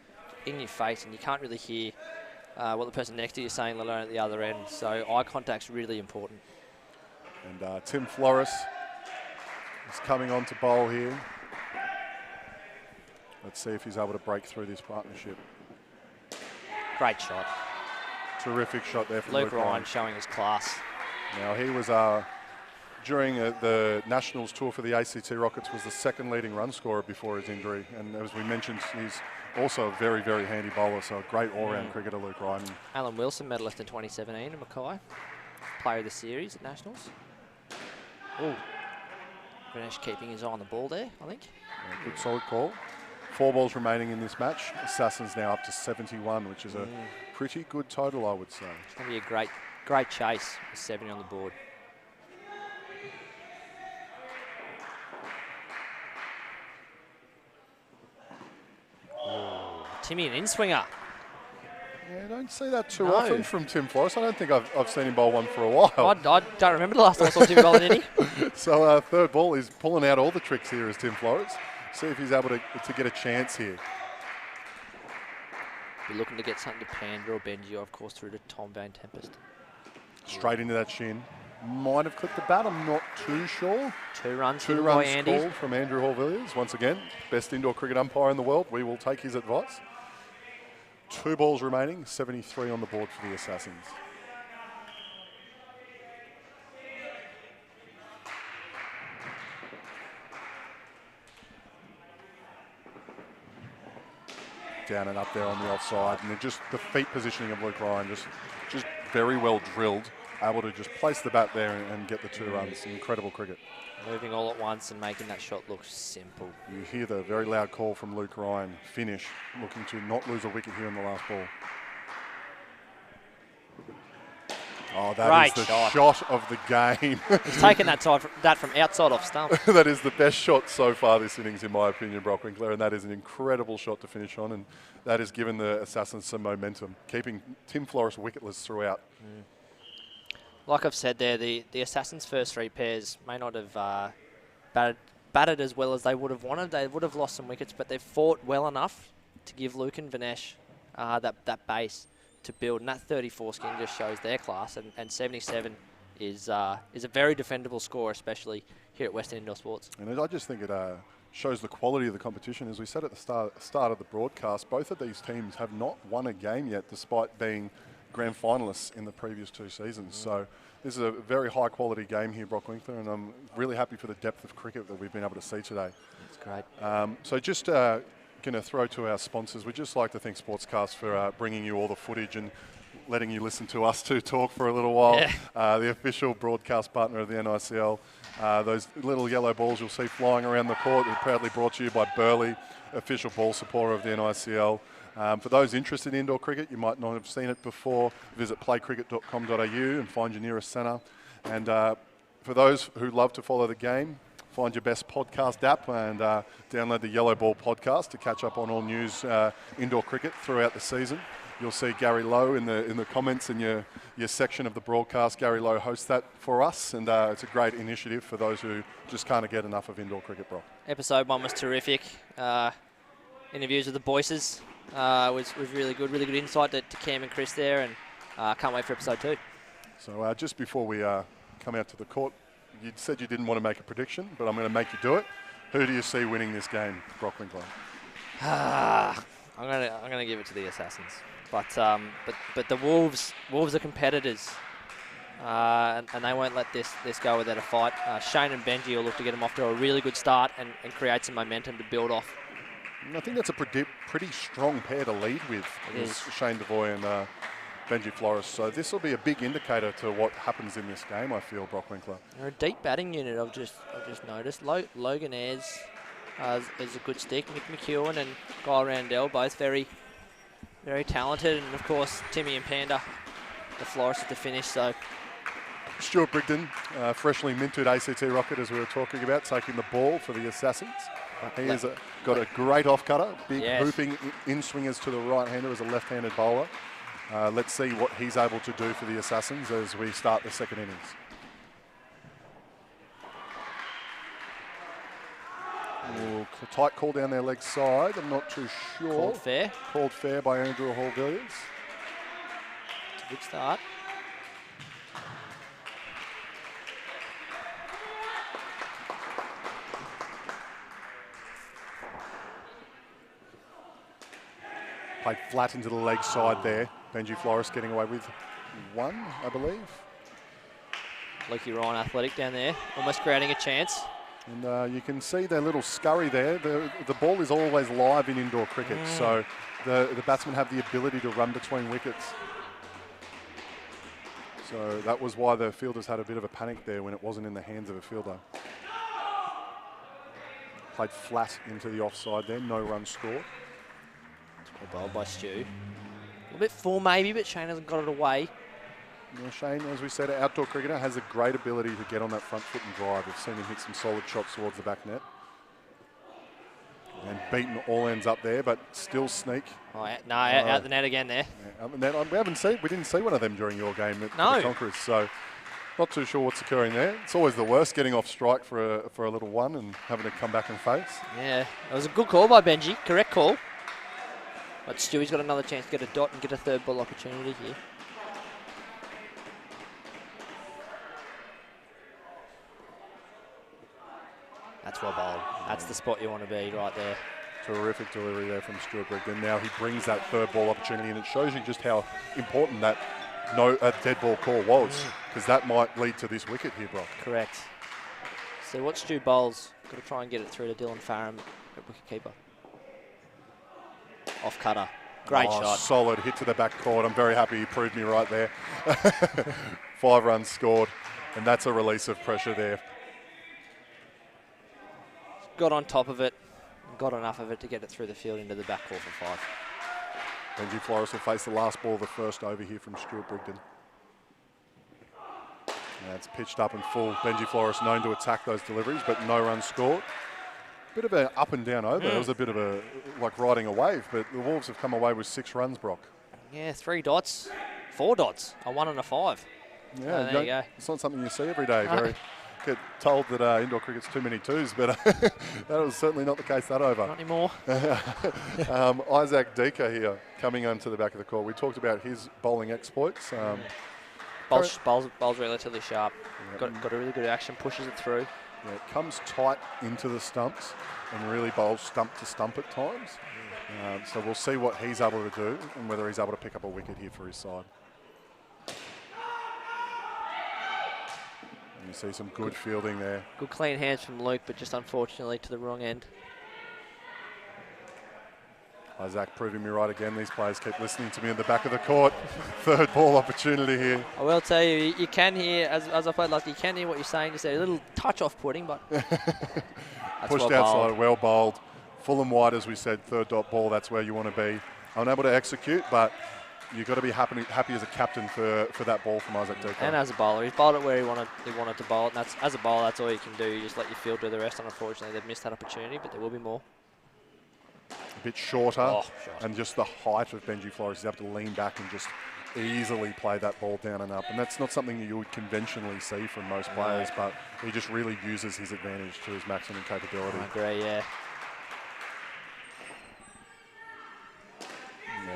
Speaker 2: in your face and you can't really hear what the person next to you is saying, let alone at the other end. So eye contact's really important.
Speaker 1: And Tim Flores is coming on to bowl here. Let's see if he's able to break through this partnership.
Speaker 2: Great shot.
Speaker 1: Terrific shot there from
Speaker 2: Luke Ryan showing his class.
Speaker 1: Now he was, during the Nationals tour for the ACT Rockets, was the second leading run scorer before his injury. And as we mentioned, he's also a very, very handy bowler, so a great all-round cricketer, Luke Ryan.
Speaker 2: Alan Wilson, medalist in 2017 in Mackay. Player of the series at Nationals. Oh, Vinesh keeping his eye on the ball there, I think.
Speaker 1: Yeah, good solid call. 4 balls remaining in this match. Assassins now up to 71, which is a pretty good total, I would say.
Speaker 2: It's going to be a great chase with 70 on the board. Timmy, an in-swinger.
Speaker 1: Yeah, I don't see that too often from Tim Flores. I don't think I've seen him bowl one for a while.
Speaker 2: I don't remember the last time I saw Tim bowling any.
Speaker 1: So third ball, he's pulling out all the tricks here as Tim Flores. See if he's able to get a chance here.
Speaker 2: Be looking to get something to Panda or Benji, or of course through to Tom Van Tempest.
Speaker 1: Straight into that shin. Might have clipped the bat, I'm not too sure.
Speaker 2: 2 runs
Speaker 1: called from Andrew Hall-Villiers. Once again, best indoor cricket umpire in the world. We will take his advice. 2 balls remaining, 73 on the board for the Assassins. Down and up there on the offside, and just the feet positioning of Luke Ryan, just very well drilled, able to just place the bat there and get the 2 runs. Incredible cricket.
Speaker 2: Moving all at once and making that shot look simple.
Speaker 1: You hear the very loud call from Luke Ryan. Finish, looking to not lose a wicket here in the last ball. Oh, that is the shot of the game.
Speaker 2: He's taken that from outside off stump.
Speaker 1: That is the best shot so far this innings, in my opinion, Brock Winkler, and that is an incredible shot to finish on, and that has given the Assassins some momentum, keeping Tim Flores wicketless throughout.
Speaker 2: Like I've said there, the Assassins' first 3 pairs may not have batted as well as they would have wanted. They would have lost some wickets, but they've fought well enough to give Luke and Vinesh that base to build, and that 34 skin just shows their class, and 77 is a very defendable score, especially here at Weston Indoor Sports.
Speaker 1: And I just think it shows the quality of the competition. As we said at the start of the broadcast, both of these teams have not won a game yet, despite being grand finalists in the previous 2 seasons. So this is a very high quality game here, Brock Winkler, and I'm really happy for the depth of cricket that we've been able to see today.
Speaker 2: That's great.
Speaker 1: So just going to throw to our sponsors. We'd just like to thank Sportscast for bringing you all the footage and letting you listen to us two talk for a little while. Yeah. The official broadcast partner of the NICL. Those little yellow balls you'll see flying around the court are proudly brought to you by Burley, official ball supporter of the NICL. For those interested in indoor cricket, you might not have seen it before, visit playcricket.com.au and find your nearest centre. And for those who love to follow the game, find your best podcast app and download the Yellow Ball podcast to catch up on all news indoor cricket throughout the season. You'll see Gary Lowe in the comments in your section of the broadcast. Gary Lowe hosts that for us, and it's a great initiative for those who just can't get enough of indoor cricket, Brock.
Speaker 2: Episode 1 was terrific. Interviews with the Boyces was really good insight to Cam and Chris there, and can't wait for episode 2.
Speaker 1: So just before we come out to the court, you said you didn't want to make a prediction, but I'm going to make you do it. Who do you see winning this game, Brock Winkler?
Speaker 2: I'm going to give it to the Assassins, but the Wolves are competitors, and they won't let this go without a fight. Shane and Benji will look to get them off to a really good start and create some momentum to build off.
Speaker 1: I think that's a pretty strong pair to lead with. Shane Devoy and Benji Flores. So this will be a big indicator to what happens in this game, I feel, Brock Winkler.
Speaker 2: They're a deep batting unit, I've just noticed. Logan Ayres is a good stick. Nick McEwen and Guy Randell, both very, very talented. And, of course, Timmy and Panda, the Florists at the finish. So
Speaker 1: Stuart Brigden, freshly minted ACT rocket, as we were talking about, taking the ball for the Assassins. He has got a great off-cutter, big hooping in-swingers to the right-hander as a left-handed bowler. Let's see what he's able to do for the Assassins as we start the second innings. Ooh, tight call down their leg side. I'm not too sure.
Speaker 2: Called fair.
Speaker 1: Called fair by Andrew Hall-Villiers.
Speaker 2: It's a good start.
Speaker 1: Played flat into the leg side there. Benji Flores getting away with one, I believe.
Speaker 2: Lukey Ryan athletic down there, almost creating a chance.
Speaker 1: And you can see their little scurry there. The ball is always live in indoor cricket, so the batsmen have the ability to run between wickets. So that was why the fielders had a bit of a panic there when it wasn't in the hands of a fielder. Played flat into the offside there, no runs scored.
Speaker 2: Well bowled by Stu. A little bit full maybe, but Shane hasn't got it away.
Speaker 1: Well, Shane, as we said, an outdoor cricketer, has a great ability to get on that front foot and drive. We've seen him hit some solid shots towards the back net. And beaten all ends up there, but still sneak.
Speaker 2: Oh, no, out the net again there.
Speaker 1: Yeah, out the net. We didn't see one of them during your game at
Speaker 2: the
Speaker 1: Conquerors, so not too sure what's occurring there. It's always the worst, getting off strike for a little one and having to come back and face.
Speaker 2: Yeah, it was a good call by Benji, correct call. But Stewie's got another chance to get a dot and get a third ball opportunity here. That's well bowled. That's the spot you want to be right there.
Speaker 1: Terrific delivery there from Stuart Brigden. Now he brings that third ball opportunity, and it shows you just how important that dead ball call was, because that might lead to this wicket here, Brock.
Speaker 2: Correct. So what Stu bowls, got to try and get it through to Dylan Farram at wicketkeeper. Off cutter. Great shot.
Speaker 1: Solid hit to the back court. I'm very happy he proved me right there. 5 runs scored, and that's a release of pressure there.
Speaker 2: Got on top of it, got enough of it to get it through the field into the back court for 5.
Speaker 1: Benji Flores will face the last ball of the first over here from Stuart Brigden. It's pitched up and full. Benji Flores known to attack those deliveries, but no runs scored. Bit of an up and down over. It was a bit of a, like riding a wave, but the Wolves have come away with 6 runs, Brock.
Speaker 2: Yeah, 3 dots, 4 dots, a 1 and a 5.
Speaker 1: Yeah,
Speaker 2: there you go.
Speaker 1: It's not something you see every day. Get told that indoor cricket's too many 2s, but that was certainly not the case that over.
Speaker 2: Not anymore.
Speaker 1: Isaac Dika here coming onto the back of the court. We talked about his bowling exploits.
Speaker 2: Bowls relatively sharp. Got a really good action, pushes it through.
Speaker 1: Yeah, it comes tight into the stumps and really bowls stump to stump at times. So we'll see what he's able to do and whether he's able to pick up a wicket here for his side. And you see some good fielding there.
Speaker 2: Good clean hands from Luke, but just unfortunately to the wrong end.
Speaker 1: Isaac proving me right again. These players keep listening to me in the back of the court. Third ball opportunity here.
Speaker 2: I will tell you, you can hear, as I played last, you can hear what you're saying. Just a little touch off putting, but
Speaker 1: pushed outside, well bowled. Full and wide, as we said, third dot ball, that's where you want to be. Unable to execute, but you've got to be happy as a captain for that ball from Isaac Dika.
Speaker 2: And as a bowler, he's bowled it where he wanted to bowl it. And as a bowler, that's all you can do. You just let your field do the rest. And unfortunately, they've missed that opportunity, but there will be more.
Speaker 1: A bit shorter, and just the height of Benji Flores. He's able to lean back and just easily play that ball down and up. And that's not something that you would conventionally see from most players, but he just really uses his advantage to his maximum capability.
Speaker 2: I agree, yeah.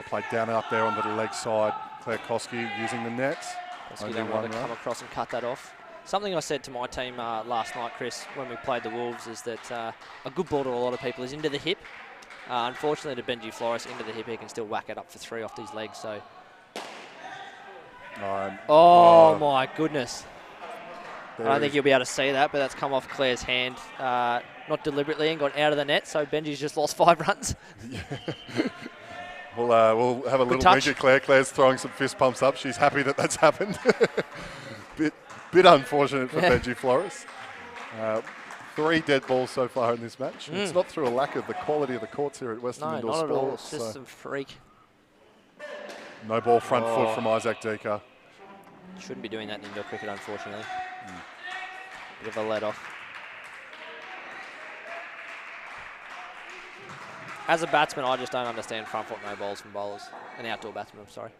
Speaker 1: Played down and up there onto the leg side. Claire Koski using the net.
Speaker 2: Koski don't want to come across and cut that off. Something I said to my team last night, Chris, when we played the Wolves, is that a good ball to a lot of people is into the hip. Unfortunately, to Benji Flores, into the hip, he can still whack it up for 3 off these legs. So, my goodness! I don't think you'll be able to see that, but that's come off Claire's hand, not deliberately, and gone out of the net. So Benji's just lost 5 runs.
Speaker 1: We'll have a little week at Claire. Claire's throwing some fist pumps up. She's happy that that's happened. bit unfortunate for Benji Flores. 3 dead balls so far in this match. It's not through a lack of the quality of the courts here at Weston Indoor Sports.
Speaker 2: No, not at all. It's just some freak.
Speaker 1: No ball front foot from Isaac Dika.
Speaker 2: Shouldn't be doing that in indoor cricket, unfortunately. Bit of a let-off. As a batsman, I just don't understand front foot no balls from bowlers. An outdoor batsman, I'm sorry.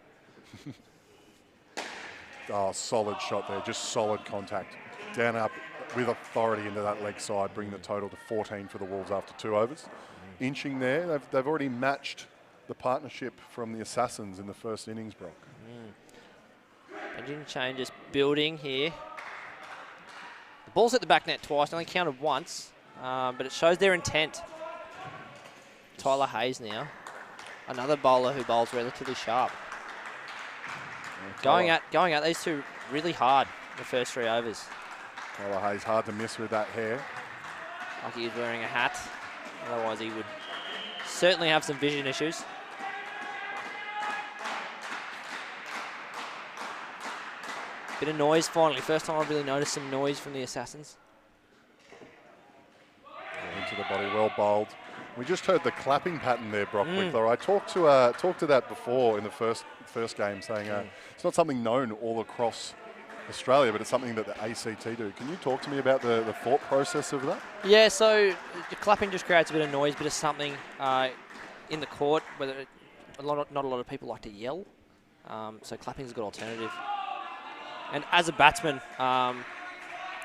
Speaker 1: Oh, solid shot there, just solid contact. Down up with authority into that leg side, bring the total to 14 for the Wolves after 2 overs. Inching there, they've already matched the partnership from the Assassins in the first innings, Brock.
Speaker 2: Engine changes, building here. The ball's at the back net twice, only counted once, but it shows their intent. Tyler Hayes now, another bowler who bowls relatively sharp. Going at these two really hard the first 3 overs.
Speaker 1: Tyler Hayes hard to miss with that hair.
Speaker 2: Like he was wearing a hat, otherwise he would certainly have some vision issues. Bit of noise finally. First time I've really noticed some noise from the Assassins.
Speaker 1: Into the body, well bowled. We just heard the clapping pattern there, Brock Winkler. I talked to that before in the first game, saying it's not something known all across Australia, but it's something that the ACT do. Can you talk to me about the thought process of that?
Speaker 2: Yeah, so the clapping just creates a bit of noise, bit of something in the court. Not a lot of people like to yell, so clapping is a good alternative. And as a batsman,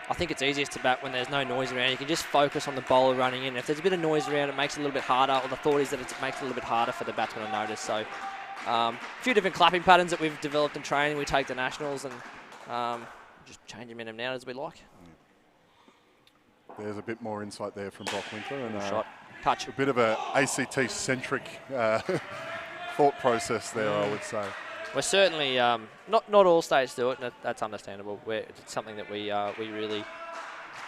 Speaker 2: I think it's easiest to bat when there's no noise around. You can just focus on the bowler running in. If there's a bit of noise around, it makes it a little bit harder, or the thought is that it makes it a little bit harder for the batsman to notice. So a few different clapping patterns that we've developed in training. We take the nationals and just change them in and out as we like.
Speaker 1: There's a bit more insight there from Brock Winkler. And
Speaker 2: shot, touch.
Speaker 1: A bit of a ACT-centric thought process there, I would say.
Speaker 2: We're certainly, not all states do it, and that's understandable. It's something that we really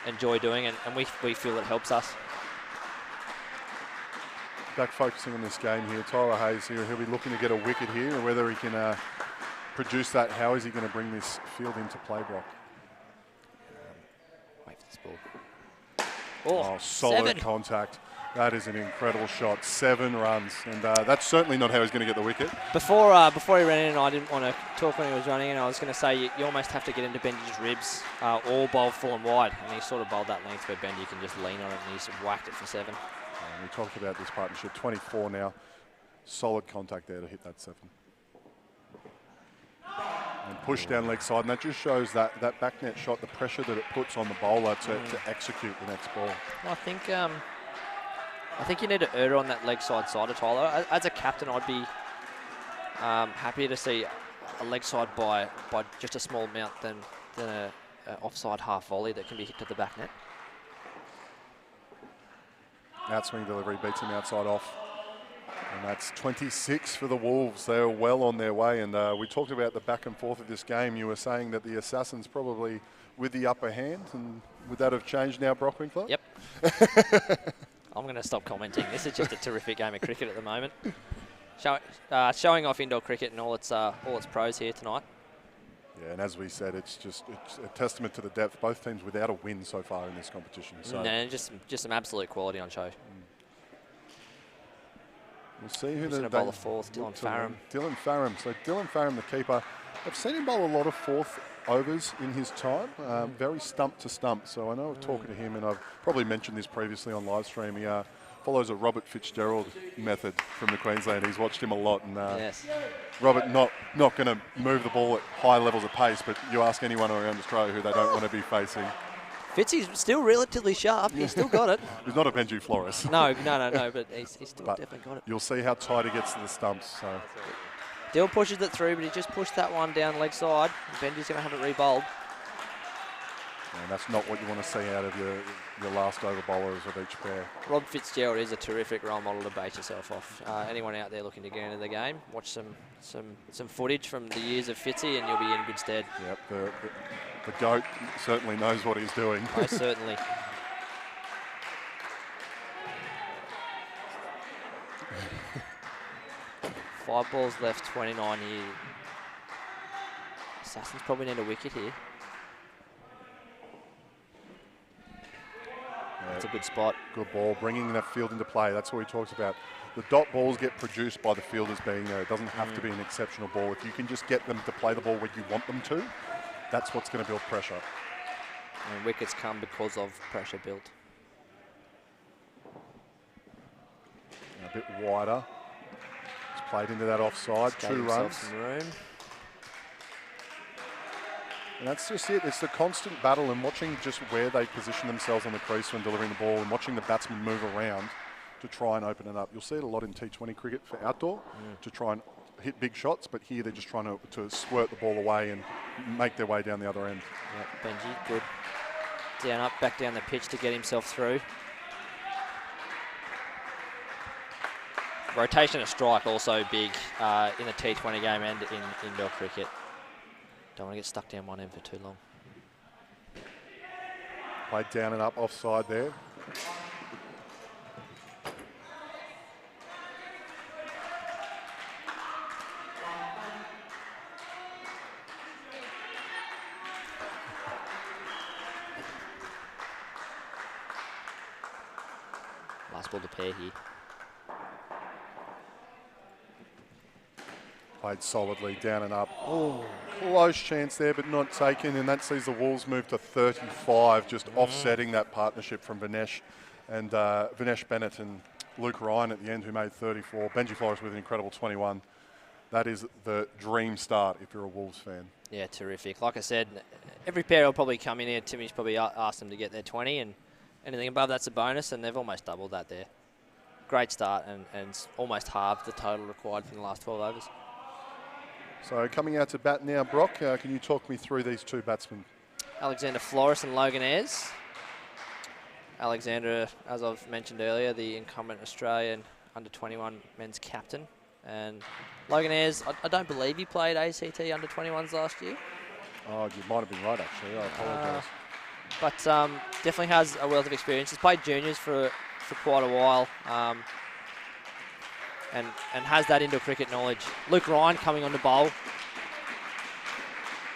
Speaker 2: enjoy doing, and we feel it helps us.
Speaker 1: Back focusing on this game here, Tyler Hayes here, he'll be looking to get a wicket here, and whether he can produce that, how is he going to bring this field into play, Brock?
Speaker 2: Wait for this ball.
Speaker 1: Oh, solid
Speaker 2: 7.
Speaker 1: contact. That is an incredible shot. 7 runs, and that's certainly not how he's going to get the wicket.
Speaker 2: Before he ran in, I didn't want to talk when he was running in. I was going to say you almost have to get into Benji's ribs or bowl full and wide, and he sort of bowled that length where Benji can just lean on it, and he's whacked it for 7.
Speaker 1: We talked about this partnership, 24 now. Solid contact there to hit that 7. And push down leg side, and that just shows that back net shot, the pressure that it puts on the bowler to execute the next ball.
Speaker 2: Well, I think you need to err on that leg side of Tyler. As a captain, I'd be happy to see a leg side by just a small amount than a offside half volley that can be hit to the back net.
Speaker 1: Outswing delivery beats him outside off. And that's 26 for the Wolves. They're well on their way. And we talked about the back and forth of this game. You were saying that the Assassins probably with the upper hand. And would that have changed now, Brock Winkler?
Speaker 2: Yep. I'm going to stop commenting. This is just a terrific game of cricket at the moment. Showing off indoor cricket and all its pros here tonight.
Speaker 1: Yeah, and as we said, it's a testament to the depth. Both teams without a win so far in this competition. So
Speaker 2: and just some absolute quality on show.
Speaker 1: We'll see who
Speaker 2: the bowler fourth, Dylan Farram.
Speaker 1: Dylan Farram. So Dylan Farram, the keeper. I've seen him bowl a lot of fourth overs in his time, very stump to stump. So I know talking to him, and I've probably mentioned this previously on live stream, he follows a Robert Fitzgerald method from the Queensland. He's watched him a lot, and
Speaker 2: yes.
Speaker 1: Robert not going to move the ball at high levels of pace, but you ask anyone around Australia who they don't want to be facing.
Speaker 2: Fitzy's still relatively sharp. He's still got it.
Speaker 1: He's not a Benji Flores.
Speaker 2: No, but he's still definitely got it.
Speaker 1: You'll see how tight he gets to the stumps. So.
Speaker 2: Dill pushes it through, but he just pushed that one down leg side. Benji's going to have it re-bowled.
Speaker 1: And that's not what you want to see out of your last over bowlers of each pair.
Speaker 2: Rob Fitzgerald is a terrific role model to base yourself off. Anyone out there looking to get into the game, watch some footage from the years of Fitzy and you'll be in good stead.
Speaker 1: Yep, the GOAT certainly knows what he's doing.
Speaker 2: Most certainly. Five balls left, 29 here. Assassins probably need a wicket here. That's a good spot.
Speaker 1: Good ball, bringing that field into play. That's what we talked about. The dot balls get produced by the fielders being there. It doesn't have to be an exceptional ball. If you can just get them to play the ball where you want them to, That's what's going to build pressure.
Speaker 2: And wickets come because of pressure built.
Speaker 1: A bit wider. It's played into that offside. 2 runs.
Speaker 2: Some room.
Speaker 1: And that's just it. It's the constant battle and watching just where they position themselves on the crease when delivering the ball and watching the batsmen move around to try and open it up. You'll see it a lot in T20 cricket for outdoor to try and hit big shots, but here they're just trying to squirt the ball away and make their way down the other end.
Speaker 2: Yep, Benji, good. Down, up, back down the pitch to get himself through. Rotation of strike also big in the T20 game and in indoor cricket. Don't want to get stuck down one end for too long.
Speaker 1: Played down and up offside there.
Speaker 2: Last ball to pair here.
Speaker 1: Played solidly, down and up. Oh, close chance there, but not taken, and that sees the Wolves move to 35, just offsetting that partnership from Vinesh and Vinesh Bennett and Luke Ryan at the end, who made 34. Benji Flores with an incredible 21. That is the dream start if you're a Wolves fan.
Speaker 2: Yeah, terrific. Like I said, every pair will probably come in here. Timmy's probably asked them to get their 20, and anything above that's a bonus, and they've almost doubled that there. Great start, and almost halved the total required from the last 12 overs.
Speaker 1: So coming out to bat now, Brock, can you talk me through these 2 batsmen?
Speaker 2: Alexander Flores and Logan Ayres. Alexander, as I've mentioned earlier, the incumbent Australian under-21 men's captain. And Logan Ayres, I don't believe he played ACT under-21s last year.
Speaker 1: Oh, you might have been right, actually. I apologise.
Speaker 2: But definitely has a wealth of experience. He's played juniors for quite a while. And has that indoor cricket knowledge. Luke Ryan coming on to bowl.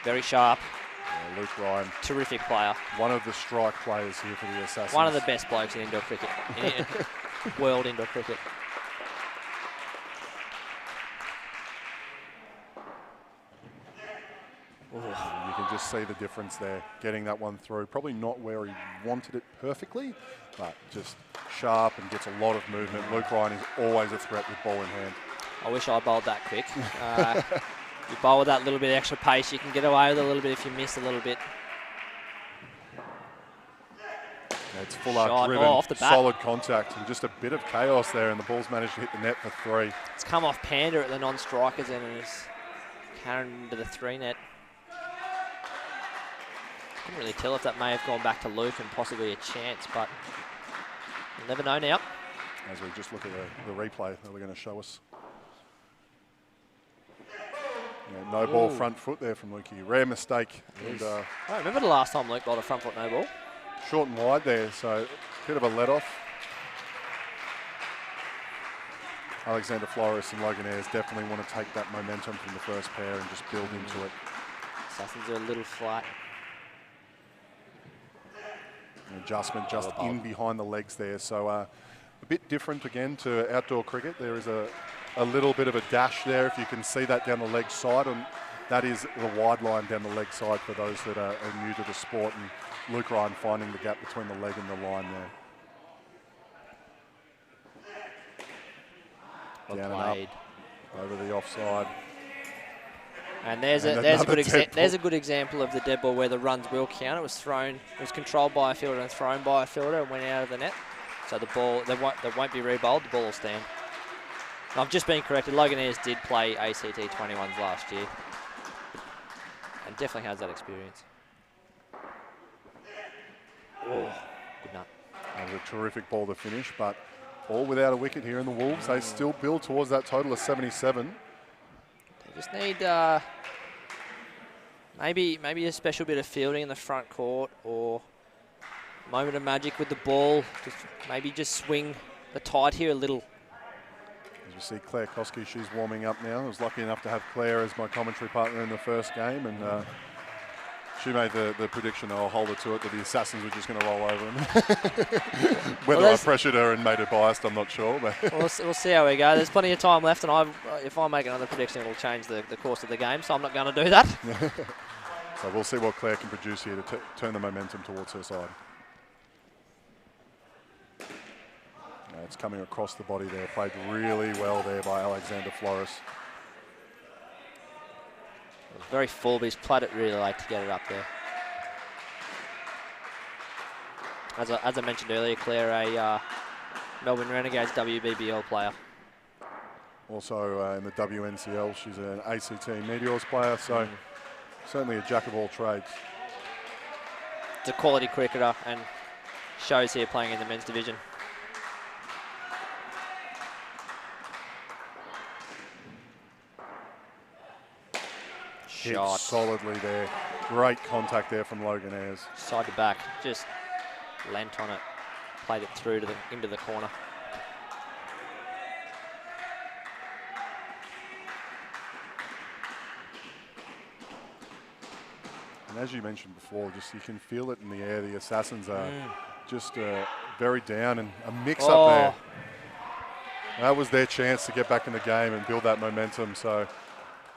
Speaker 2: Very sharp.
Speaker 1: Yeah, Luke Ryan.
Speaker 2: Terrific player.
Speaker 1: One of the strike players here for the Assassins.
Speaker 2: One of the best blokes in indoor cricket. In world indoor cricket.
Speaker 1: Ooh. You can just see the difference there, getting that one through. Probably not where he wanted it perfectly, but just sharp and gets a lot of movement. Luke Ryan is always a threat with ball in hand.
Speaker 2: I wish I bowled that quick. You bowl with that little bit of extra pace, you can get away with it a little bit if you miss a little bit.
Speaker 1: Yeah, it's full arc driven,
Speaker 2: off the bat.
Speaker 1: Solid contact, and just a bit of chaos there, and the ball's managed to hit the net for 3.
Speaker 2: It's come off Panda at the non-strikers end and is carried into the 3 net. Couldn't really tell if that may have gone back to Luke and possibly a chance, but you'll never know now.
Speaker 1: As we just look at the replay that we're going to show us. Yeah, no ball front foot there from Lukey. Rare mistake. And,
Speaker 2: I remember the last time Luke bowled a front foot no ball.
Speaker 1: Short and wide there, so a bit of a let-off. Alexander Flores and Logan Ayres definitely want to take that momentum from the first pair and just build into it.
Speaker 2: Assassins are a little flat.
Speaker 1: Adjustment just in behind the legs there, so a bit different again to outdoor cricket. There is a little bit of a dash there, if you can see that down the leg side, and that is the wide line down the leg side for those that are new to the sport, and Luke Ryan finding the gap between the leg and the line there. Down and up, over the offside.
Speaker 2: And there's a good example of the dead ball where the runs will count. It was thrown, it was controlled by a fielder and thrown by a fielder and went out of the net. So the ball, they won't be re-bowled, the ball will stand. And I've just been corrected, Logan Ayres did play ACT 21s last year. And definitely has that experience. Oh, good nut.
Speaker 1: That was a terrific ball to finish, but all without a wicket here in the Wolves. They still build towards that total of 77.
Speaker 2: Just need maybe a special bit of fielding in the front court or moment of magic with the ball. Maybe just swing the tide here a little.
Speaker 1: As we see Claire Koski, she's warming up now. I was lucky enough to have Claire as my commentary partner in the first game, and she made the prediction, I'll hold her to it, that the Assassins were just going to roll over them. Whether I pressured her and made her biased, I'm not sure. But
Speaker 2: we'll see how we go. There's plenty of time left, and if I make another prediction, it'll change the course of the game, so I'm not going to do that.
Speaker 1: So we'll see what Claire can produce here to turn the momentum towards her side. It's coming across the body there. Played really well there by Alexander Flores.
Speaker 2: It was very full, but he's played it really late to get it up there. As I mentioned earlier, Claire, a Melbourne Renegades WBBL player.
Speaker 1: Also in the WNCL, she's an ACT Meteors player, so certainly a jack of all trades.
Speaker 2: It's a quality cricketer and shows here playing in the men's division.
Speaker 1: Hit solidly there. Great contact there from Logan Ayres.
Speaker 2: Side to back, just leant on it, played it through to into the corner.
Speaker 1: And as you mentioned before, just you can feel it in the air. The Assassins are just very down, and a mix-up there. That was their chance to get back in the game and build that momentum. So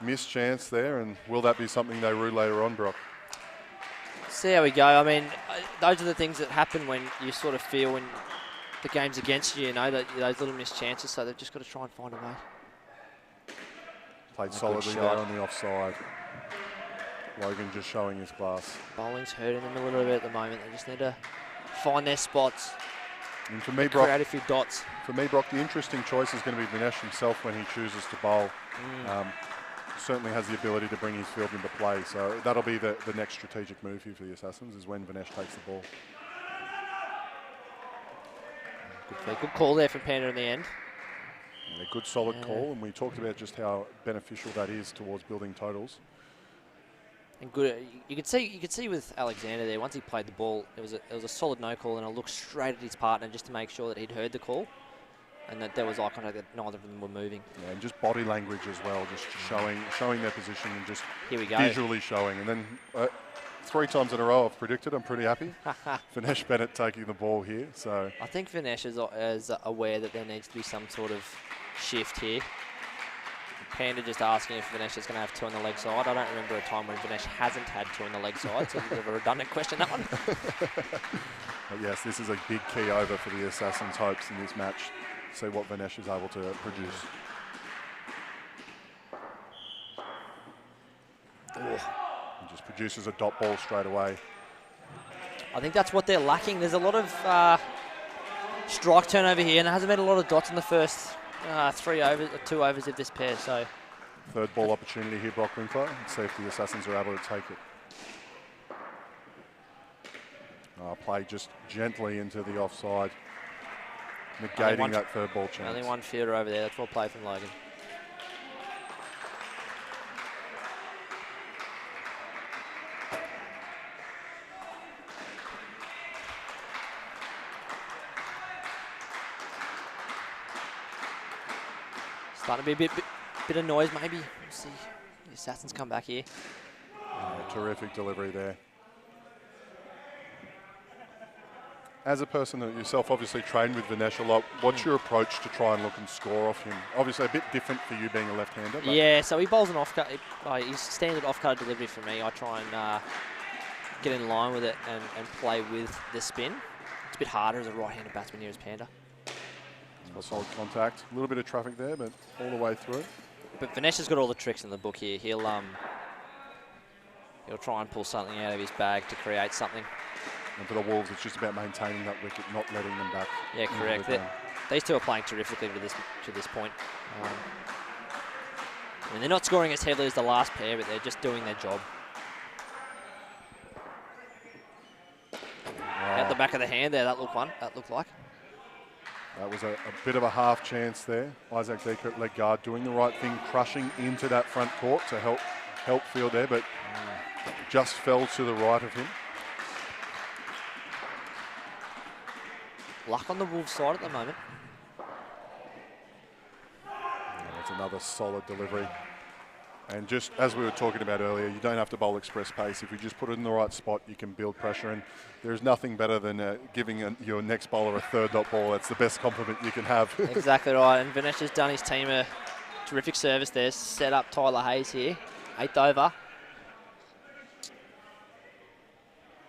Speaker 1: missed chance there, and will that be something they rue later on, Brock?
Speaker 2: See how we go. I mean, those are the things that happen when you sort of feel when the game's against you, you know, that those little missed chances, so they've just got to try and find a way.
Speaker 1: Played solidly there on the offside. Logan just showing his class.
Speaker 2: Bowling's hurting them a little bit at the moment. They just need to find their spots.
Speaker 1: And for me, Brock,
Speaker 2: create a few dots.
Speaker 1: For me, Brock, the interesting choice is going to be Vinesh himself when he chooses to bowl. Certainly has the ability to bring his field into play, so that'll be the next strategic move here for the Assassins, is when Vinesh takes the ball.
Speaker 2: Good call there from Panda in the end.
Speaker 1: A good solid call, and we talked about just how beneficial that is towards building totals.
Speaker 2: And good, you could see with Alexander there. Once he played the ball, it was a solid no call, and a look straight at his partner just to make sure that he'd heard the call, and that there was eye contact, that neither of them were moving.
Speaker 1: Yeah, and just body language as well, just showing their position and just
Speaker 2: here we go.
Speaker 1: Visually showing. And then 3 times in a row I've predicted. I'm pretty happy. Vinesh Bennett taking the ball here. So
Speaker 2: I think Vinesh is aware that there needs to be some sort of shift here. Panda just asking if Vinesh is going to have 2 on the leg side. I don't remember a time when Vinesh hasn't had 2 on the leg side, so it's a bit of a redundant question, that one.
Speaker 1: But yes, this is a big key over for the Assassins' hopes in this match. See what Vinesh is able to produce. He just produces a dot ball straight away.
Speaker 2: I think that's what they're lacking. There's a lot of strike turnover here, and there hasn't been a lot of dots in the first 2 overs of this pair. So
Speaker 1: third ball opportunity here, Brock Winkler. Let's see if the Assassins are able to take it. Play just gently into the offside, negating that third ball chance.
Speaker 2: Only one fielder over there. That's well played from Logan. Starting to be a bit of noise, maybe. We'll see the Assassins come back here.
Speaker 1: Terrific delivery there. As a person that yourself obviously trained with Vinesh a lot, what's your approach to try and look and score off him? Obviously a bit different for you being a left-hander.
Speaker 2: Yeah, so he bowls an off-cut. His standard off-cut delivery for me. I try and get in line with it and play with the spin. It's a bit harder as a right-handed batsman here as Panda.
Speaker 1: Solid contact. A little bit of traffic there, but all the way through.
Speaker 2: But Vinesh has got all the tricks in the book here. He'll try and pull something out of his bag to create something.
Speaker 1: And for the Wolves, it's just about maintaining that wicket, not letting them back.
Speaker 2: Yeah, correct. These two are playing terrifically to this point. I mean, they're not scoring as heavily as the last pair, but they're just doing their job. At the back of the hand there, that looked like.
Speaker 1: That was a bit of a half chance there. Isaac Decker at leg guard doing the right thing, crushing into that front court to help field there, but just fell to the right of him.
Speaker 2: Luck on the Wolves side at the moment.
Speaker 1: That's another solid delivery. And just as we were talking about earlier, you don't have to bowl express pace. If you just put it in the right spot, you can build pressure. And there's nothing better than giving your next bowler a third dot ball. That's the best compliment you can have.
Speaker 2: Exactly right. And Vinesh has done his team a terrific service there. Set up Tyler Hayes here. 8th over.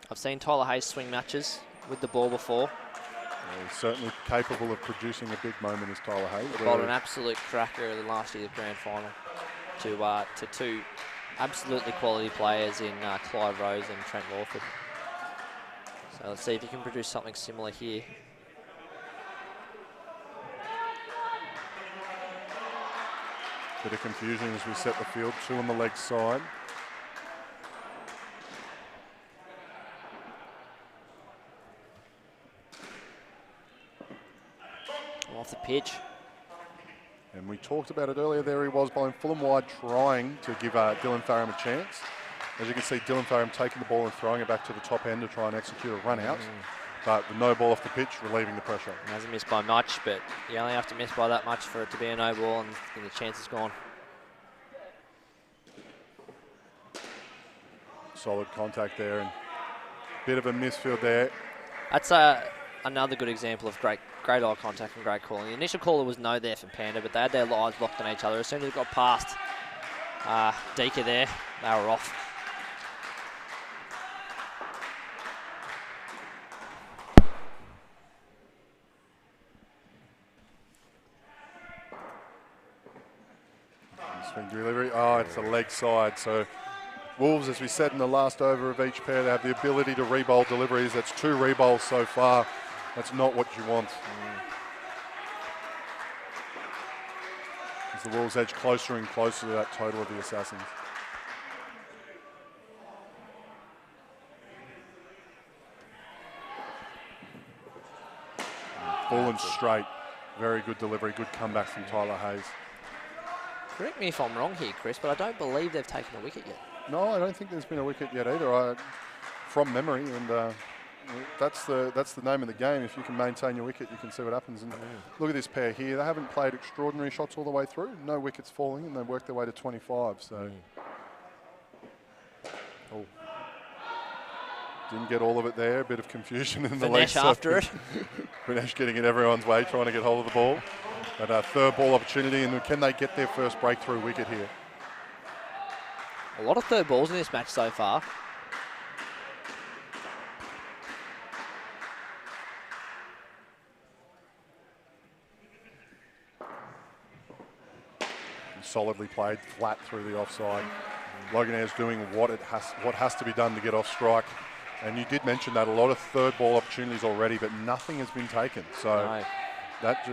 Speaker 2: I've seen Tyler Hayes swing matches with the ball before.
Speaker 1: He's certainly capable of producing a big moment as Tyler Hayes.
Speaker 2: He bowled an absolute cracker in last year's grand final to two absolutely quality players in Clive Rose and Trent Lawford. So let's see if he can produce something similar here.
Speaker 1: Bit of confusion as we set the field, 2 on the leg side.
Speaker 2: Off the pitch.
Speaker 1: And we talked about it earlier, there he was bowling full and wide, trying to give Dylan Farram a chance. As you can see, Dylan Farram taking the ball and throwing it back to the top end to try and execute a run out. But the no ball off the pitch, relieving the pressure.
Speaker 2: He hasn't missed by much, but you only have to miss by that much for it to be a no ball, and the chance is gone.
Speaker 1: Solid contact there, and bit of a misfield there.
Speaker 2: That's another good example of great eye contact and great calling. The initial caller was no there for Panda, but they had their eyes locked on each other. As soon as it got past Deeka there, they were off.
Speaker 1: Swing delivery. Oh, it's a leg side. So Wolves, as we said in the last over of each pair, they have the ability to re-bowl deliveries. That's 2 re-bowls so far. That's not what you want. As the Wolves edge closer and closer to that total of the Assassins. Full and straight. Very good delivery. Good comeback from Tyler Hayes.
Speaker 2: Correct me if I'm wrong here, Chris, but I don't believe they've taken a wicket yet.
Speaker 1: No, I don't think there's been a wicket yet either. From memory, and that's the name of the game. If you can maintain your wicket, you can see what happens. And look at this pair here. They haven't played extraordinary shots all the way through. No wickets falling, and they've worked their way to 25. So, didn't get all of it there. A bit of confusion in the leg
Speaker 2: after it.
Speaker 1: Vinesh getting it everyone's way, trying to get hold of the ball. But a third ball opportunity, and can they get their first breakthrough wicket here?
Speaker 2: A lot of third balls in this match so far.
Speaker 1: Solidly played, flat through the offside. Loganair's doing what has to be done to get off strike. And you did mention that a lot of third ball opportunities already, but nothing has been taken. So that's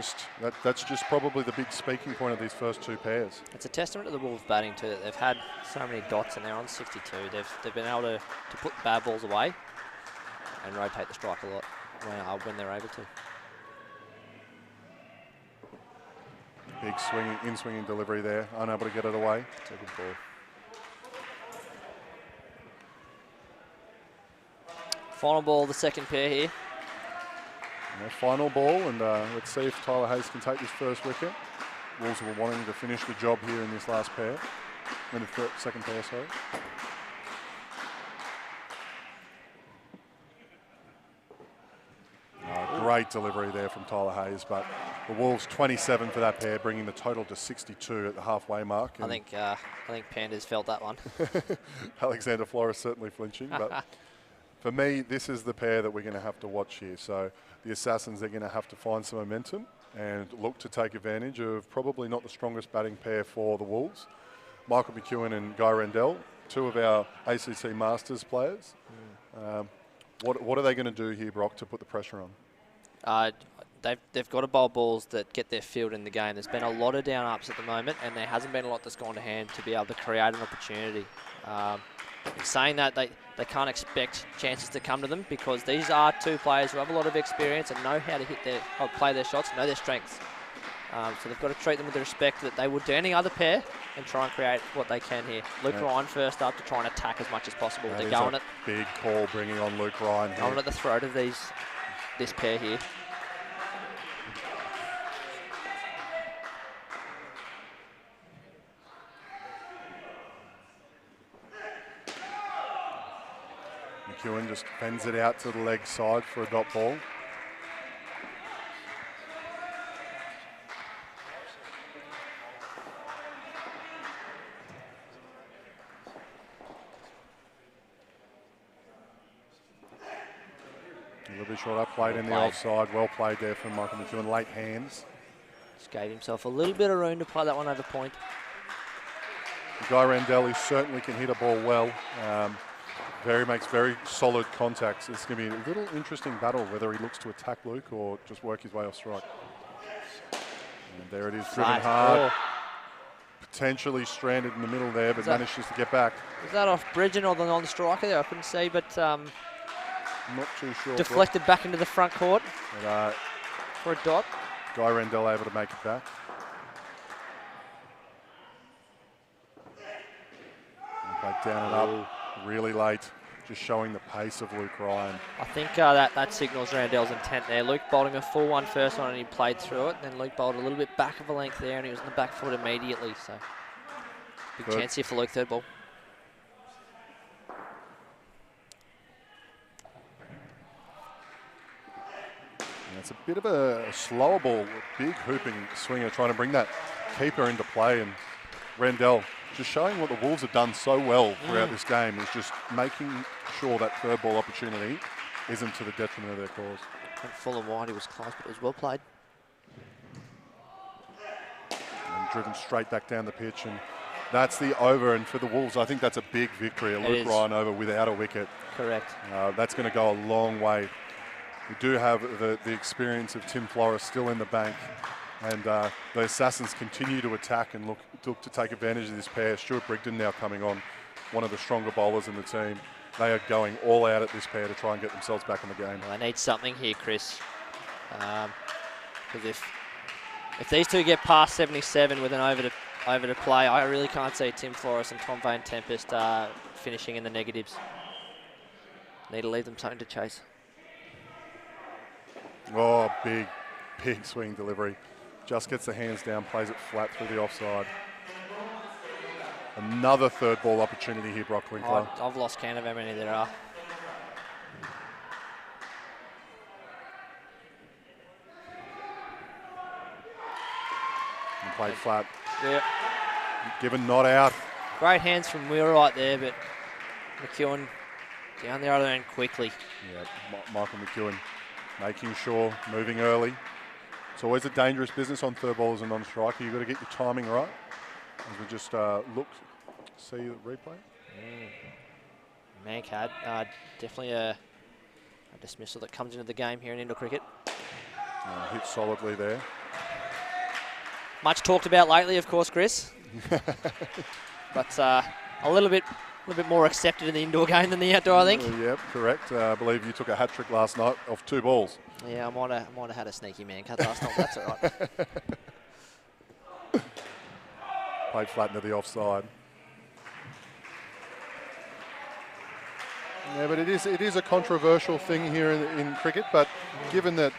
Speaker 1: just probably the big speaking point of these first 2 pairs.
Speaker 2: It's a testament to the Wolves batting too, that they've had so many dots and they're on 62. They've been able to put bad balls away and rotate the strike a lot when they're able to.
Speaker 1: Big in-swinging delivery there, unable to get it away.
Speaker 2: It's a good ball. Final ball, the second pair here.
Speaker 1: And final ball, and let's see if Tyler Hayes can take this first wicket. Wolves were wanting to finish the job here in this last pair, in the second pair, sorry. Great delivery there from Tyler Hayes, but the Wolves 27 for that pair, bringing the total to 62 at the halfway mark.
Speaker 2: I think Pandas felt that one.
Speaker 1: Alexander Flores certainly flinching, but for me, this is the pair that we're going to have to watch here. So the Assassins are going to have to find some momentum and look to take advantage of probably not the strongest batting pair for the Wolves. Michael McEwen and Guy Rendell, 2 of our ACC Masters players. What are they going to do here, Brock, to put the pressure on?
Speaker 2: They've got to bowl balls that get their field in the game. There's been a lot of down-ups at the moment, and there hasn't been a lot that's gone to hand to be able to create an opportunity. Saying that, they can't expect chances to come to them because these are 2 players who have a lot of experience and know how to play their shots, know their strengths. So they've got to treat them with the respect that they would do any other pair and try and create what they can here. Luke Ryan first up to try and attack as much as possible. They're going at
Speaker 1: big call, bringing on Luke Ryan.
Speaker 2: Going at the throat of this pair here.
Speaker 1: McEwen just fends it out to the leg side for a dot ball. little bit short up, played in the offside. Well played there from Michael McEwen. Late hands.
Speaker 2: Just gave himself a little bit of room to play that one over point.
Speaker 1: Guy Randell, he certainly can hit a ball well. Makes very solid contacts. It's going to be a little interesting battle whether he looks to attack Luke or just work his way off strike. And there it is, driven hard. Potentially stranded in the middle there, but manages to get back.
Speaker 2: Was that off Bridgen or the non-striker there? I couldn't see, but
Speaker 1: I'm not too sure.
Speaker 2: Deflected back into the front court for a dot.
Speaker 1: Guy Randell able to make it back. And played down and up, really late, just showing the pace of Luke Ryan.
Speaker 2: I think that signals Randell's intent there. Luke bowled him a full one first one and he played through it. Then Luke bowled a little bit back of a length there and he was on the back foot immediately. So big chance here for Luke, third ball.
Speaker 1: And it's a bit of a slower ball, big hooping swinger trying to bring that keeper into play, and Randell just showing what the Wolves have done so well throughout this game is just making sure that third ball opportunity isn't to the detriment of their cause.
Speaker 2: And full and wide, he was close, but it was well played.
Speaker 1: And driven straight back down the pitch, and that's the over. And for the Wolves, I think that's a big victory. A Luke Ryan over without a wicket.
Speaker 2: Correct.
Speaker 1: That's going to go a long way. We do have the experience of Tim Flores still in the bank. And the Assassins continue to attack and look to take advantage of this pair. Stuart Brigden now coming on, one of the stronger bowlers in the team. They are going all out at this pair to try and get themselves back in the game.
Speaker 2: Well, they need something here, Chris. Because if these two get past 77 with an over to play, I really can't see Tim Flores and Tom Vane Tempest finishing in the negatives. Need to leave them something to chase.
Speaker 1: Oh, big swing delivery. Just gets the hands down, plays it flat through the offside. Another third ball opportunity here, Brock Winkler.
Speaker 2: I've lost count of how many there are.
Speaker 1: And played flat.
Speaker 2: Yeah.
Speaker 1: Given not out.
Speaker 2: Great hands from Wheelwright there, but McEwen down the other end quickly.
Speaker 1: Yeah, Michael McEwen making sure, moving early. It's always a dangerous business on third ball as a non-striker. You've got to get your timing right. As we just see the replay.
Speaker 2: Mankad, definitely a dismissal that comes into the game here in indoor cricket.
Speaker 1: Hit solidly there.
Speaker 2: Much talked about lately, of course, Chris. But a little bit more accepted in the indoor game than the outdoor, I think.
Speaker 1: Yep, correct. I believe you took a hat-trick last night off 2 balls.
Speaker 2: Yeah, I might have had a sneaky man cut last night. That's all right.
Speaker 1: Played flat into the offside. Yeah, but it is a controversial thing here in cricket. But given that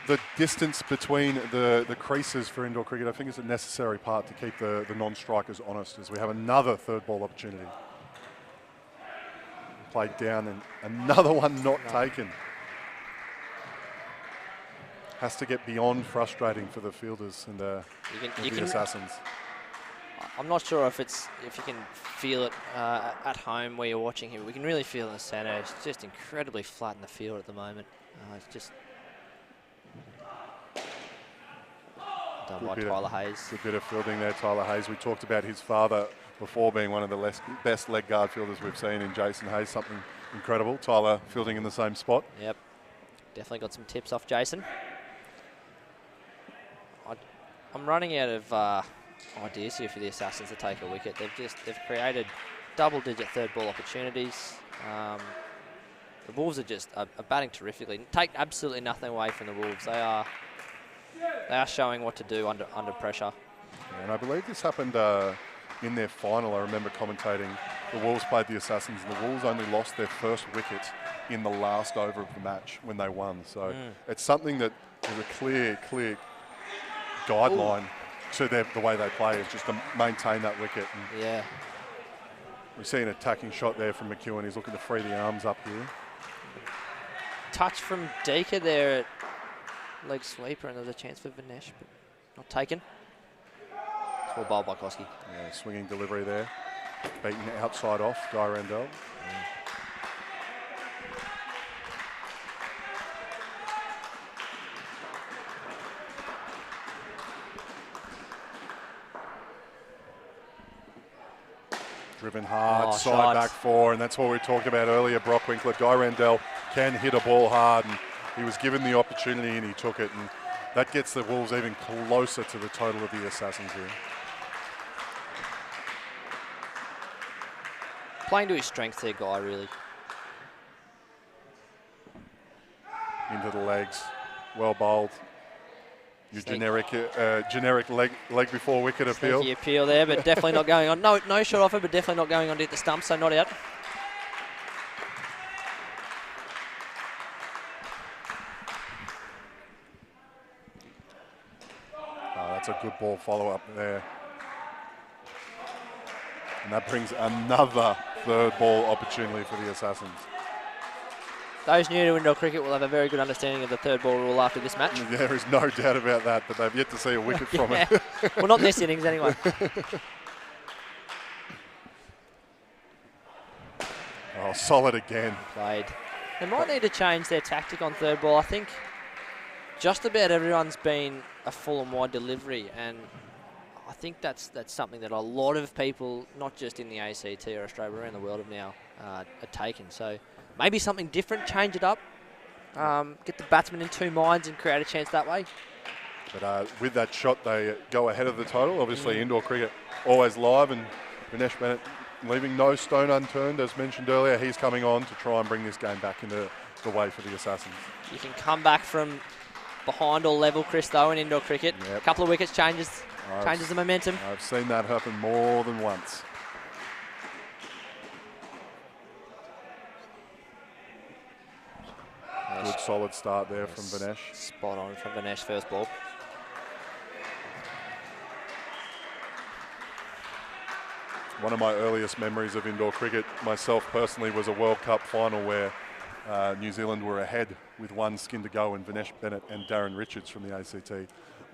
Speaker 1: the distance between the creases for indoor cricket, I think it's a necessary part to keep the non-strikers honest, as we have another third ball opportunity. Played down and another one not taken. Has to get beyond frustrating for the fielders and the Assassins.
Speaker 2: I'm not sure if you can feel it at home where you're watching here. We can really feel in the centre. It's just incredibly flat in the field at the moment. It's just done by Tyler Hayes.
Speaker 1: A bit of fielding there, Tyler Hayes. We talked about his father before being one of the best leg guard fielders we've seen in Jason Hayes. Something incredible. Tyler fielding in the same spot.
Speaker 2: Yep. Definitely got some tips off Jason. I'm running out of ideas here for the Assassins to take a wicket. They've created double-digit third ball opportunities. The Wolves are batting terrifically. Take absolutely nothing away from the Wolves. They are showing what to do under pressure.
Speaker 1: Yeah, and I believe this happened in their final. I remember commentating. The Wolves played the Assassins, and the Wolves only lost their first wicket in the last over of the match when they won. So it's something that is a clear guideline to the way they play, is just to maintain that wicket. And
Speaker 2: yeah.
Speaker 1: We see an attacking shot there from McEwen. He's looking to free the arms up here.
Speaker 2: Touch from Deaker there at leg sweeper, and there's a chance for Vinesh, but not taken. It's all bowled by Koski.
Speaker 1: Yeah, swinging delivery there. Beaten outside off, Guy Randell. Driven hard, side
Speaker 2: shot.
Speaker 1: back 4, and that's what we talked about earlier, Brock Winkler. Guy Randell can hit a ball hard, and he was given the opportunity and he took it, and that gets the Wolves even closer to the total of the Assassins here.
Speaker 2: Playing to his strengths there, Guy, really.
Speaker 1: Into the legs, well bowled. Your generic leg before wicket appeal.
Speaker 2: Sneaky appeal there, but definitely not going on. No shot offer, but definitely not going on to hit the stump, so not out.
Speaker 1: That's a good ball follow-up there. And that brings another third ball opportunity for the Assassins.
Speaker 2: Those new to indoor cricket will have a very good understanding of the third ball rule after this match.
Speaker 1: There is no doubt about that, but they've yet to see a wicket from it.
Speaker 2: Well, not in this innings anyway.
Speaker 1: Oh, solid again.
Speaker 2: Played. They might need to change their tactic on third ball. I think just about everyone's been a full and wide delivery, and I think that's something that a lot of people, not just in the ACT or Australia, but around the world, have now are taken. So maybe something different, change it up, get the batsman in two minds and create a chance that way.
Speaker 1: But with that shot, they go ahead of the total. Obviously, indoor cricket always live, and Vinesh Bennett leaving no stone unturned. As mentioned earlier, he's coming on to try and bring this game back into the way for the Assassins.
Speaker 2: You can come back from behind or level, Chris, though, in indoor cricket.
Speaker 1: Yep.
Speaker 2: A couple of wickets changes the momentum.
Speaker 1: I've seen that happen more than once. Good solid start there from Vinesh.
Speaker 2: Spot on from Vinesh, first ball.
Speaker 1: One of my earliest memories of indoor cricket, myself personally, was a World Cup final where New Zealand were ahead with one skin to go, and Vinesh Bennett and Darren Richards from the ACT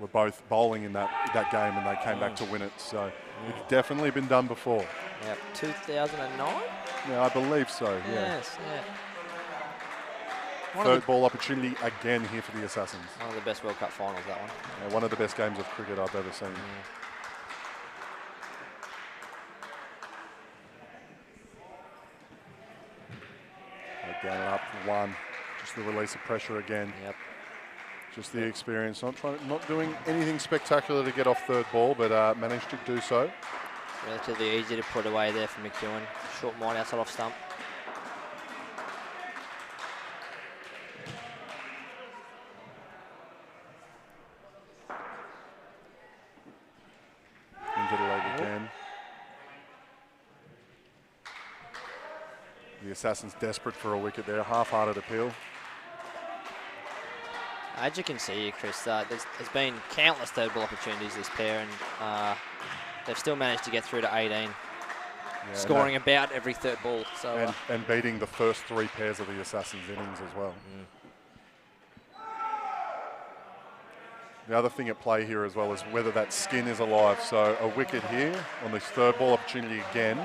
Speaker 1: were both bowling in that game, and they came back to win it. So it's definitely been done before.
Speaker 2: Yep, 2009?
Speaker 1: Yeah, I believe so, yeah.
Speaker 2: Yes, yeah.
Speaker 1: Third ball opportunity again here for the Assassins.
Speaker 2: One of the best World Cup finals, that one.
Speaker 1: Yeah, one of the best games of cricket I've ever seen. Again, up 1. Just the release of pressure again.
Speaker 2: Yep.
Speaker 1: Just the experience. Not doing anything spectacular to get off third ball, but managed to do so.
Speaker 2: Relatively easy to put away there for McEwen. Short mine outside off stump.
Speaker 1: Into the leg again. The Assassins desperate for a wicket there. Half-hearted appeal.
Speaker 2: As you can see here, Chris, there's been countless third ball opportunities this pair, and they've still managed to get through to 18, scoring about every third ball. So
Speaker 1: and beating the first 3 pairs of the Assassins innings as well. The other thing at play here as well is whether that skin is alive. So a wicket here on this third ball opportunity again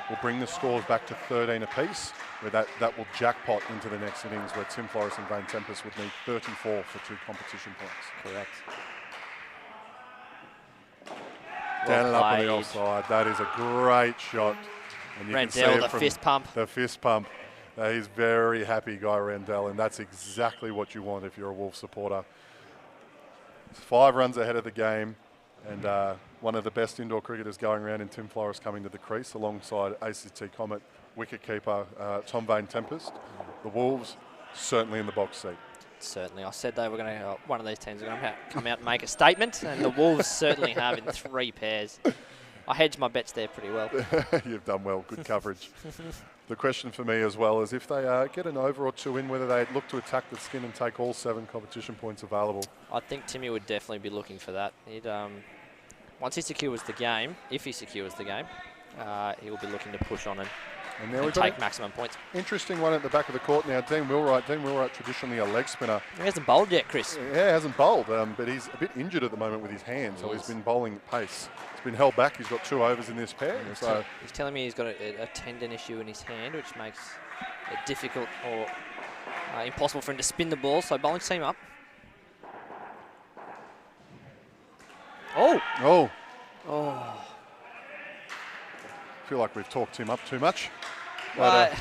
Speaker 1: will bring the scores back to 13 apiece, where that will jackpot into the next innings, where Tim Flores and Vane Tempest would need 34 for 2 competition points.
Speaker 2: Correct.
Speaker 1: Down and up on the offside. That is a great shot. And you can see it
Speaker 2: the
Speaker 1: from
Speaker 2: fist pump.
Speaker 1: The fist pump. He's very happy, Guy Randell, and that's exactly what you want if you're a Wolves supporter. 5 runs ahead of the game, and one of the best indoor cricketers going around in Tim Flores coming to the crease alongside ACT Comet wicketkeeper Tom Vane Tempest. The Wolves certainly in the box seat.
Speaker 2: Certainly. I said they were going to, one of these teams are going to come out and make a statement, and the Wolves certainly have in 3 pairs. I hedged my bets there pretty well.
Speaker 1: You've done well. Good coverage. The question for me as well is if they get an over or 2 in, whether they look to attack the skin and take all 7 competition points available.
Speaker 2: I think Timmy would definitely be looking for that. He'd, once he secures the game, if he secures the game, he will be looking to push on and take maximum points. Interesting
Speaker 1: one at the back of the court now. Dean Wheelwright. Dean Wheelwright, traditionally a leg spinner.
Speaker 2: He hasn't bowled yet, Chris.
Speaker 1: Yeah, he hasn't bowled, but he's a bit injured at the moment with his hand, so he's been bowling at pace. He's been held back. He's got 2 overs in this pair. So
Speaker 2: he's telling me he's got a tendon issue in his hand, which makes it difficult or impossible for him to spin the ball. So bowling seam up. Oh.
Speaker 1: feel like we've talked him up too much.
Speaker 2: But,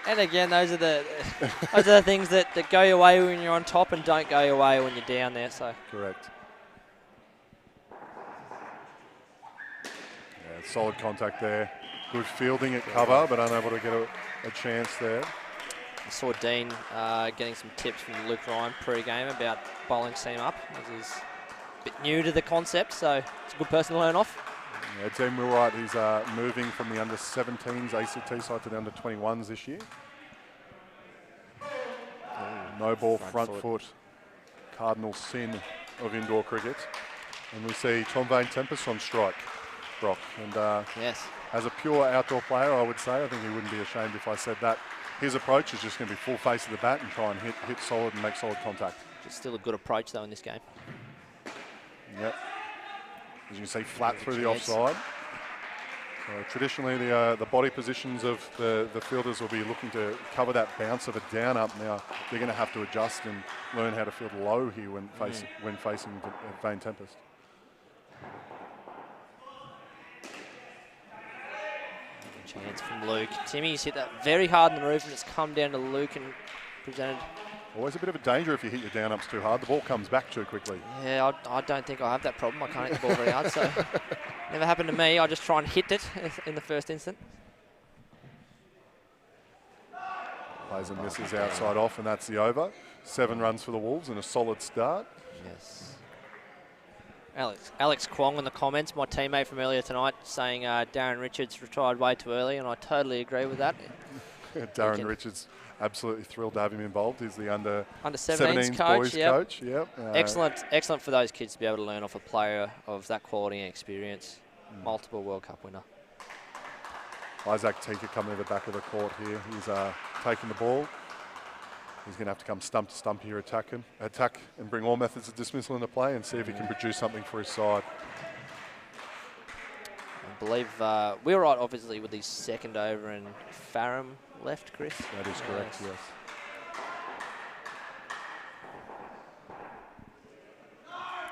Speaker 2: and again, those are the things that go your way when you're on top and don't go your way when you're down there. So
Speaker 1: correct. Yeah, solid contact there. Good fielding at cover, but unable to get a chance there.
Speaker 2: I saw Dean getting some tips from Luke Ryan pre-game about bowling seam up, which is a bit new to the concept, so it's a good person to learn off.
Speaker 1: Yeah, Dean Wheelwright, he's moving from the under-17s ACT side to the under-21s this year. No ball, front foot, cardinal sin of indoor cricket. And we see Tom Vane Tempest on strike, Brock. And
Speaker 2: yes,
Speaker 1: as a pure outdoor player, I would say, I think he wouldn't be ashamed if I said that. His approach is just going to be full face of the bat and try and hit solid and make solid contact.
Speaker 2: It's still a good approach, though, in this game.
Speaker 1: Yep. As you can see, flat through the offside. So traditionally, the body positions of the fielders will be looking to cover that bounce of a down up. Now they're going to have to adjust and learn how to field low here when facing Vane Tempest.
Speaker 2: Chance from Luke. Timmy's hit that very hard in the roof, and it's come down to Luke and presented.
Speaker 1: Always a bit of a danger if you hit your down ups too hard. The ball comes back too quickly.
Speaker 2: Yeah, I don't think I have that problem. I can't hit the ball very hard, so never happened to me. I just try and hit it in the first instant.
Speaker 1: Plays and misses outside off, and that's the over. 7 runs for the Wolves and a solid start.
Speaker 2: Yes. Alex Kwong in the comments, my teammate from earlier tonight, saying Darren Richards retired way too early, and I totally agree with that.
Speaker 1: Darren Richards, absolutely thrilled to have him involved. He's the under
Speaker 2: 17s coach,
Speaker 1: boys coach. Yep.
Speaker 2: Excellent for those kids to be able to learn off a player of that quality and experience. Multiple World Cup winner.
Speaker 1: Isaac Tika coming to the back of the court here. He's taking the ball. He's going to have to come stump to stump here, attack and bring all methods of dismissal into play and see if he can produce something for his side.
Speaker 2: I believe we were right, obviously, with his second over and Farram left, Chris.
Speaker 1: That is correct, yes.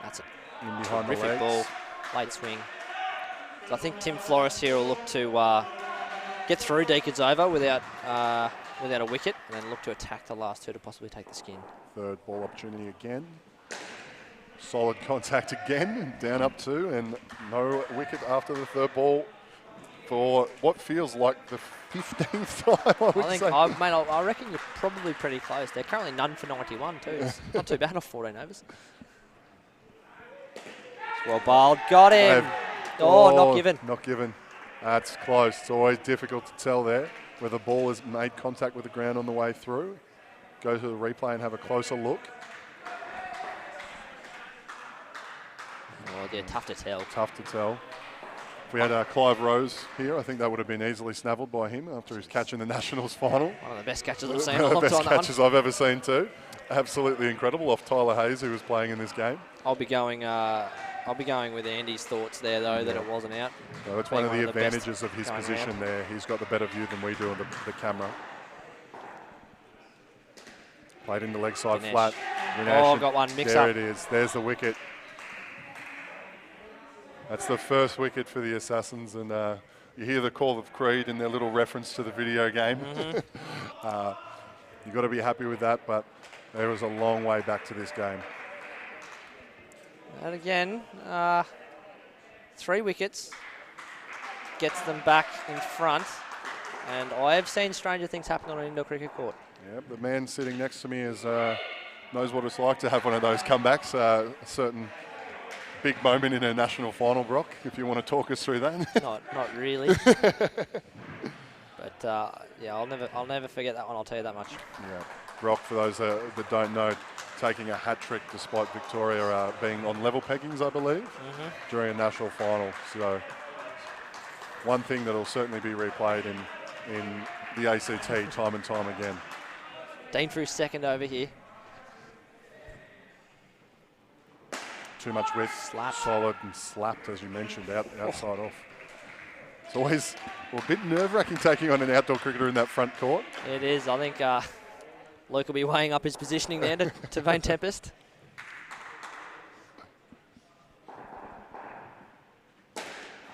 Speaker 2: That's a
Speaker 1: in behind
Speaker 2: terrific
Speaker 1: the legs.
Speaker 2: ball, late swing. So I think Tim Flores here will look to get through Deacon's over without a wicket, and then look to attack the last two to possibly take the skin.
Speaker 1: Third ball opportunity again. Solid contact again, down up 2, and no wicket after the third ball for what feels like the 15th time,
Speaker 2: I reckon you're probably pretty close. They're currently none for 91 too. It's not too bad off 14 overs. Well bowled, got him. Not given.
Speaker 1: Not given. That's close. It's always difficult to tell there where the ball has made contact with the ground on the way through. Go to the replay and have a closer look.
Speaker 2: Oh, yeah, tough to tell.
Speaker 1: Tough to tell. If we had Clive Rose here, I think that would have been easily snavelled by him after his catch in the Nationals final.
Speaker 2: One of the best catches I've seen in a long time.
Speaker 1: Best catches I've ever seen too. Absolutely incredible off Tyler Hayes, who was playing in this game.
Speaker 2: I'll be going with Andy's thoughts there, though, that it wasn't out.
Speaker 1: So it's one of the advantages of his position there. He's got the better view than we do on the camera. Played in the leg side flat.
Speaker 2: Got one mix up.
Speaker 1: There it is. There's the wicket. That's the first wicket for the Assassins, and you hear the call of creed in their little reference to the video game. You've got to be happy with that, but there is a long way back to this game.
Speaker 2: And again, 3 wickets gets them back in front, and I have seen stranger things happen on an indoor cricket court.
Speaker 1: Yeah, the man sitting next to me knows what it's like to have one of those comebacks. A certain big moment in a national final, Brock. If you want to talk us through that.
Speaker 2: Not really. But yeah, I'll never forget that one. I'll tell you that much.
Speaker 1: Yeah, Brock. For those that don't know, taking a hat trick despite Victoria being on level peggings, I believe, during a national final. So one thing that will certainly be replayed in the ACT time and time again.
Speaker 2: Dean for his second over here.
Speaker 1: Too much width, solid and slapped, as you mentioned, outside off. It's always a bit nerve-wracking taking on an outdoor cricketer in that front court.
Speaker 2: It is. I think Luke will be weighing up his positioning there to Vane Tempest.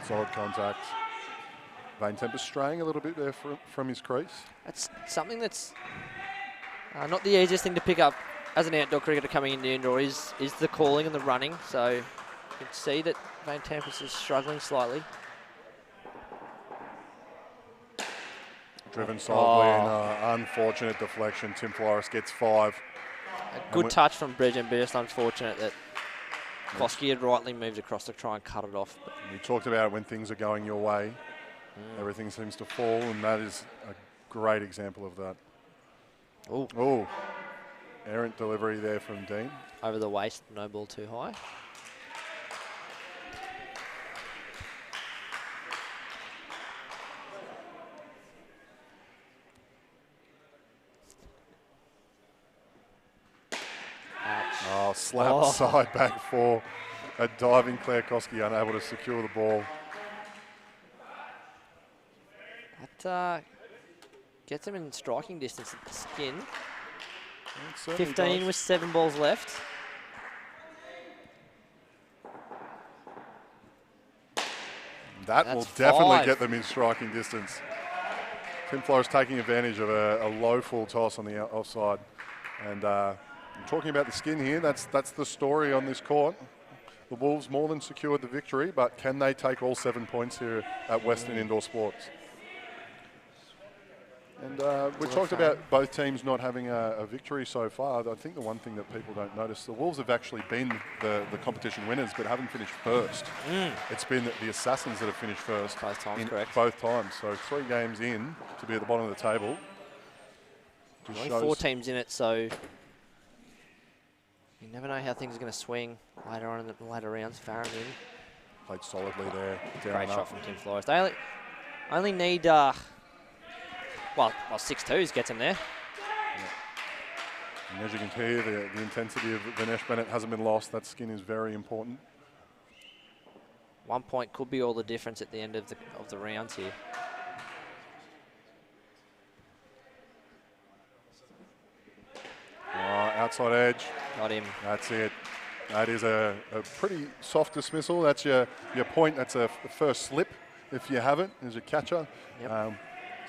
Speaker 1: Solid contact. Vane Tempest straying a little bit there from his crease.
Speaker 2: That's something that's not the easiest thing to pick up as an outdoor cricketer coming into indoor is the calling and the running. So you can see that Vane Tempest is struggling slightly.
Speaker 1: Driven solidly in an unfortunate deflection. Tim Flores gets 5.
Speaker 2: A good touch from Bridgen, but just unfortunate that Koski had rightly moved across to try and cut it off. But
Speaker 1: we talked about it when things are going your way. Everything seems to fall, and that is a great example of that. Oh, errant delivery there from Dean.
Speaker 2: Over the waist, no ball too high.
Speaker 1: Slap side back for a diving Claire Koski, unable to secure the ball.
Speaker 2: That gets him in striking distance at the skin. 15 with 7 balls left.
Speaker 1: That's will definitely 5. Get them in striking distance. Tim Flores taking advantage of a low full toss on the offside. And talking about the skin here, that's the story on this court. The Wolves more than secured the victory, but can they take all 7 points here at Weston Indoor Sports? And we talked about both teams not having a victory so far. I think the one thing that people don't notice, the Wolves have actually been the competition winners, but haven't finished first. It's been the Assassins that have finished first.
Speaker 2: Both times, correct.
Speaker 1: Both times. So 3 games in to be at the bottom of the table.
Speaker 2: Only 4 teams in it, so you never know how things are going to swing later on in the later rounds. Farron in.
Speaker 1: Played solidly there.
Speaker 2: Great shot from Tim Flores. They only need... Well, 6-2s gets him there.
Speaker 1: Yeah. And as you can hear, the intensity of Vinesh Bennett hasn't been lost. That skin is very important.
Speaker 2: 1 point could be all the difference at the end of the rounds here.
Speaker 1: Outside edge.
Speaker 2: Got him.
Speaker 1: That's it. That is a pretty soft dismissal. That's your point. That's a first slip if you have it as a catcher.
Speaker 2: Yep.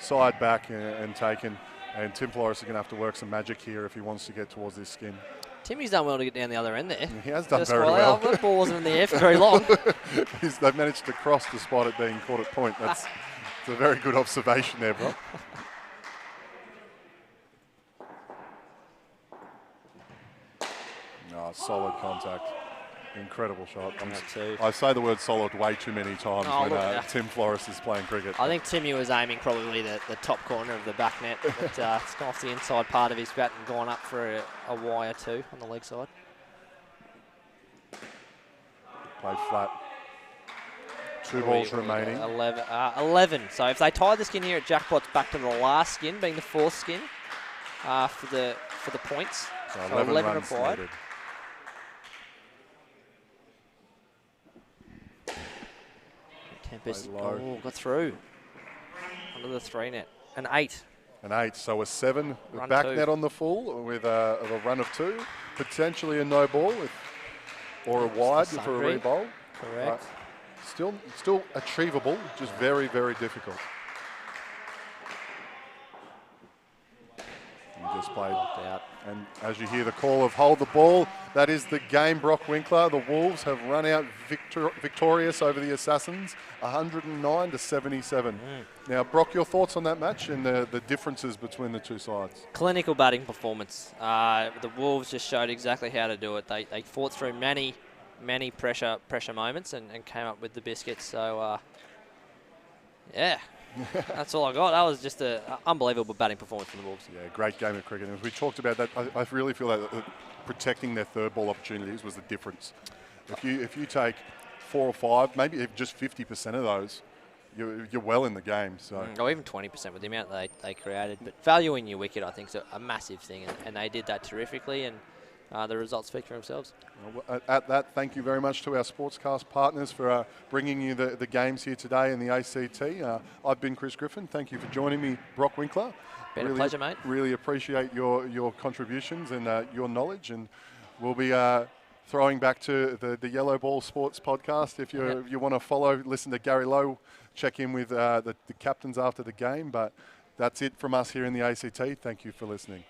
Speaker 1: Side back and taken. And Tim Flores is going to have to work some magic here if he wants to get towards this skin.
Speaker 2: Timmy's done well to get down the other end there.
Speaker 1: He has done very well.
Speaker 2: That ball wasn't in the air for very long.
Speaker 1: They've managed to cross despite it being caught at point. That's a very good observation there, bro. Solid contact. Incredible shot. I say the word solid way too many times when Tim Flores is playing cricket.
Speaker 2: I think Timmy was aiming probably the top corner of the back net, but it's gone off the inside part of his bat and gone up for a wire too on the leg side.
Speaker 1: Played flat. 2 balls remaining.
Speaker 2: 11. So if they tie the skin here at jackpot's back to the last skin, being the 4th skin for the points.
Speaker 1: So 11 required. Needed.
Speaker 2: Tempest got through under the 3 net. An 8.
Speaker 1: An 8. So a 7 with back net on the full with a run of 2. Potentially a no ball or a wide for a re-bowl.
Speaker 2: Correct.
Speaker 1: Still achievable, just very, very difficult. Just played
Speaker 2: out.
Speaker 1: And as you hear the call of hold the ball, that is the game, Brock Winkler. The Wolves have run out victorious over the Assassins, 109-77. Now, Brock, your thoughts on that match and the differences between the two sides?
Speaker 2: Clinical batting performance. The Wolves just showed exactly how to do it. They fought through many pressure moments and came up with the biscuits. So, yeah. That's all I got. That was just an unbelievable batting performance from the Wolves.
Speaker 1: Yeah, great game of cricket. And as we talked about that, I really feel that protecting their third ball opportunities was the difference. If you take 4 or 5, maybe just 50% of those, you're well in the game. So,
Speaker 2: or even 20% with the amount they created. But valuing your wicket, I think, is a massive thing, and they did that terrifically. And the results speak for themselves.
Speaker 1: At that, thank you very much to our Sportscast partners for bringing you the games here today in the ACT. I've been Chris Griffin. Thank you for joining me, Brock Winkler.
Speaker 2: Been a pleasure, mate.
Speaker 1: Really appreciate your contributions and your knowledge. And we'll be throwing back to the Yellow Ball Sports podcast. If you want to follow, listen to Gary Lowe, check in with the captains after the game. But that's it from us here in the ACT. Thank you for listening.